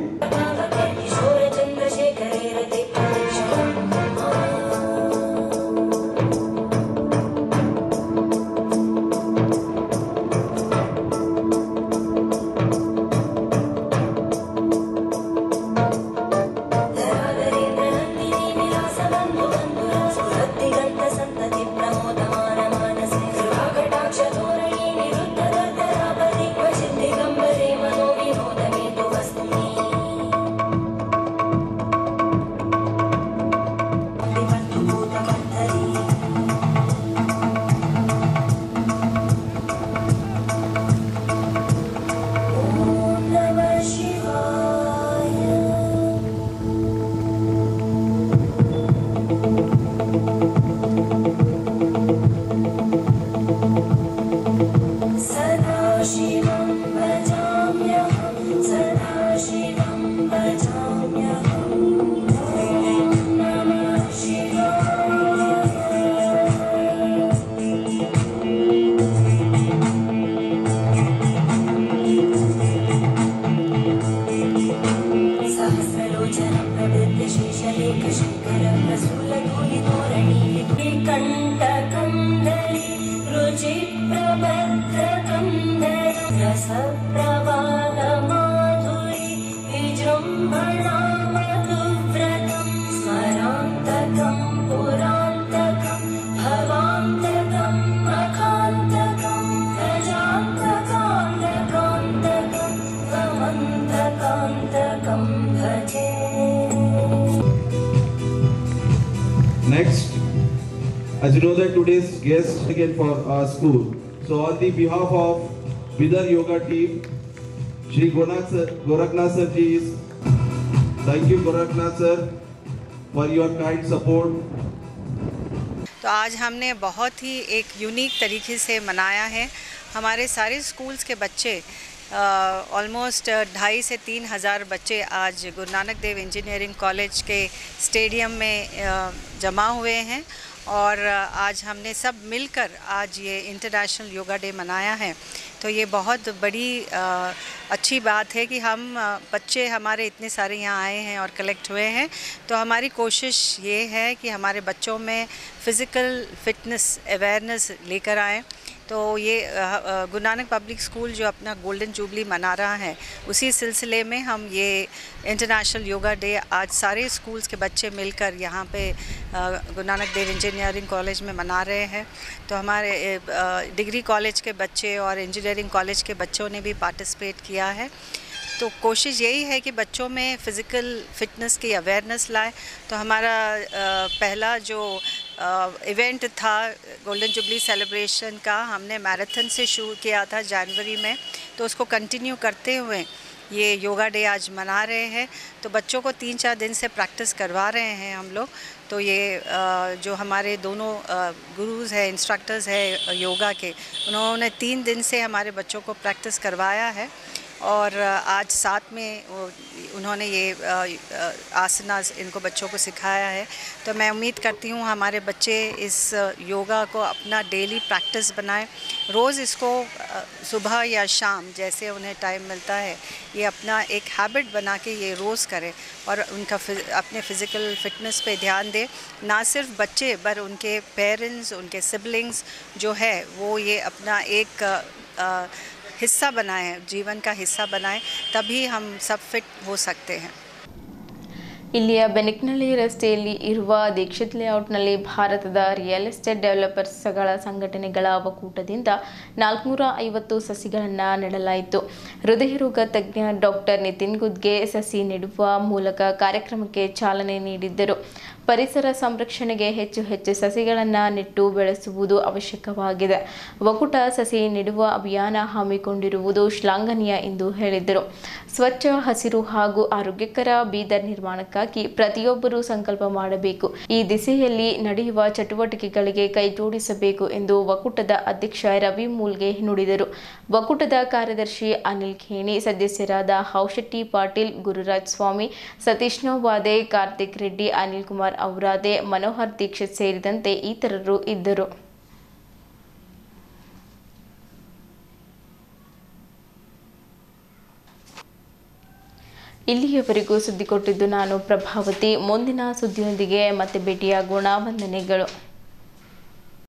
Next, as you know that today's guest again for our school. So on the behalf of Bidar Yoga team, Shri Gorakhnath sir ji is, thank you Gorakhnath sir for your kind support. तो आज हमने बहुत ही एक unique तरीके से मनाया है. हमारे सारे स्कूल्स के बच्चे ऑलमोस्ट 2,500 से 3,000 बच्चे आज गुरु नानक देव इंजीनियरिंग कॉलेज के स्टेडियम में जमा हुए हैं और आज हमने सब मिलकर आज ये इंटरनेशनल योगा डे मनाया है. तो ये बहुत बड़ी अच्छी बात है कि हम बच्चे हमारे इतने सारे यहाँ आए हैं और कलेक्ट हुए हैं. तो हमारी कोशिश ये है कि हमारे बच्चों में फ़िज़िकल फिटनेस अवेयरनेस लेकर आएँ. तो ये गुरु नानक पब्लिक स्कूल जो अपना गोल्डन जुबली मना रहा है, उसी सिलसिले में हम ये इंटरनेशनल योगा डे आज सारे स्कूल्स के बच्चे मिलकर यहाँ पे गुरु नानक देव इंजीनियरिंग कॉलेज में मना रहे हैं. तो हमारे डिग्री कॉलेज के बच्चे और इंजीनियरिंग कॉलेज के बच्चों ने भी पार्टिसिपेट किया है. तो कोशिश यही है कि बच्चों में फ़िज़िकल फ़िटनेस की अवेयरनेस लाए. तो हमारा पहला जो इवेंट था गोल्डन जुबली सेलिब्रेशन का, हमने मैराथन से शुरू किया था जनवरी में. तो उसको कंटिन्यू करते हुए ये योगा डे आज मना रहे हैं. तो बच्चों को 3-4 दिन से प्रैक्टिस करवा रहे हैं हम लोग. तो ये जो हमारे दोनों गुरुज़ हैं, इंस्ट्रक्टर्स हैं योगा के, उन्होंने 3 दिन से हमारे बच्चों को प्रैक्टिस करवाया है और आज साथ में उन्होंने ये आसनास इनको बच्चों को सिखाया है. तो मैं उम्मीद करती हूँ हमारे बच्चे इस योगा को अपना डेली प्रैक्टिस बनाएं. रोज़ इसको सुबह या शाम जैसे उन्हें टाइम मिलता है ये अपना एक हैबिट बना के ये रोज़ करें और उनका अपने फ़िज़िकल फ़िटनेस पे ध्यान दें. ना सिर्फ बच्चे पर उनके पेरेंट्स, उनके सिबलिंग्स जो है वो ये अपना एक हिस्सा बनाएं, जीवन का हिस्सा बनाएं, तभी हम सब फिट हो सकते हैं. ಇಲ್ಲಿಯ ಬೆನಕ್ನಳ್ಳಿ ರಸ್ತೆಯಲ್ಲಿ ಇರುವ ದೀಕ್ಷಿತ್ ಲೇಔಟ್ನಲ್ಲಿ ಭಾರತದ ರಿಯಲ್ ಎಸ್ಟೇಟ್ ಡೆವಲಪರ್ಸ್ಗಳ ಸಂಘಟನೆಗಳ ಒಕ್ಕೂಟದಿಂದ 450 ಸಸಿಗಳನ್ನು ನೆಡಲಾಯಿತು. ಹೃದಯ ರೋಗ ತಜ್ಞ ಡಾಕ್ಟರ್ ನಿತಿನ್ ಗುದ್ಗೆ ಸಸಿ ನೆಡುವ ಮೂಲಕ ಕಾರ್ಯಕ್ರಮಕ್ಕೆ ಚಾಲನೆ ನೀಡಿದ್ದರು. ಪರಿಸರ ಸಂರಕ್ಷಣೆಗೆ ಹೆಚ್ಚು ಸಸಿಗಳನ್ನು ನೆಟ್ಟು ಬೆಳೆಸುವುದು ಅವಶ್ಯಕವಾಗಿದೆ. ಒಕ್ಕೂಟ ಸಸಿ ನೆಡುವ ಅಭಿಯಾನ ಹಮ್ಮಿಕೊಂಡಿರುವುದು ಶ್ಲಾಘನೀಯ ಎಂದು ಹೇಳಿದರು. ಸ್ವಚ್ಛ, ಹಸಿರು ಹಾಗೂ ಆರೋಗ್ಯಕರ ಬೀದರ್ ನಿರ್ಮಾಣಕ್ಕಾಗಿ ಪ್ರತಿಯೊಬ್ಬರೂ ಸಂಕಲ್ಪ ಮಾಡಬೇಕು. ಈ ದಿಸೆಯಲ್ಲಿ ನಡೆಯುವ ಚಟುವಟಿಕೆಗಳಿಗೆ ಕೈಜೋಡಿಸಬೇಕು ಎಂದು ಒಕ್ಕೂಟದ ಅಧ್ಯಕ್ಷ ರವಿ ಮೂಲ್ಗೆ ನುಡಿದರು. ಒಕ್ಕೂಟದ ಕಾರ್ಯದರ್ಶಿ ಅನಿಲ್ ಖೇಣಿ, ಸದಸ್ಯರಾದ ಹೌಶೆಟ್ಟಿ ಪಾಟೀಲ್, ಗುರುರಾಜ್ ಸ್ವಾಮಿ, ಸತೀಶ್ ನೌವಾದೆ, ಕಾರ್ತಿಕ್ ರೆಡ್ಡಿ, ಅನಿಲ್ ಕುಮಾರ್ ಔರಾದೆ, ಮನೋಹರ್ ದೀಕ್ಷಿತ್ ಸೇರಿದಂತೆ ಇತರರು ಇದ್ದರು. ಇಲ್ಲಿಯವರೆಗೂ ಸುದ್ದಿ ಕೊಟ್ಟಿದ್ದು ನಾನು ಪ್ರಭಾವತಿ. ಮುಂದಿನ ಸುದ್ದಿಯೊಂದಿಗೆ ಮತ್ತೆ ಭೇಟಿಯಾಗೋಣ. ವಂದನೆಗಳು.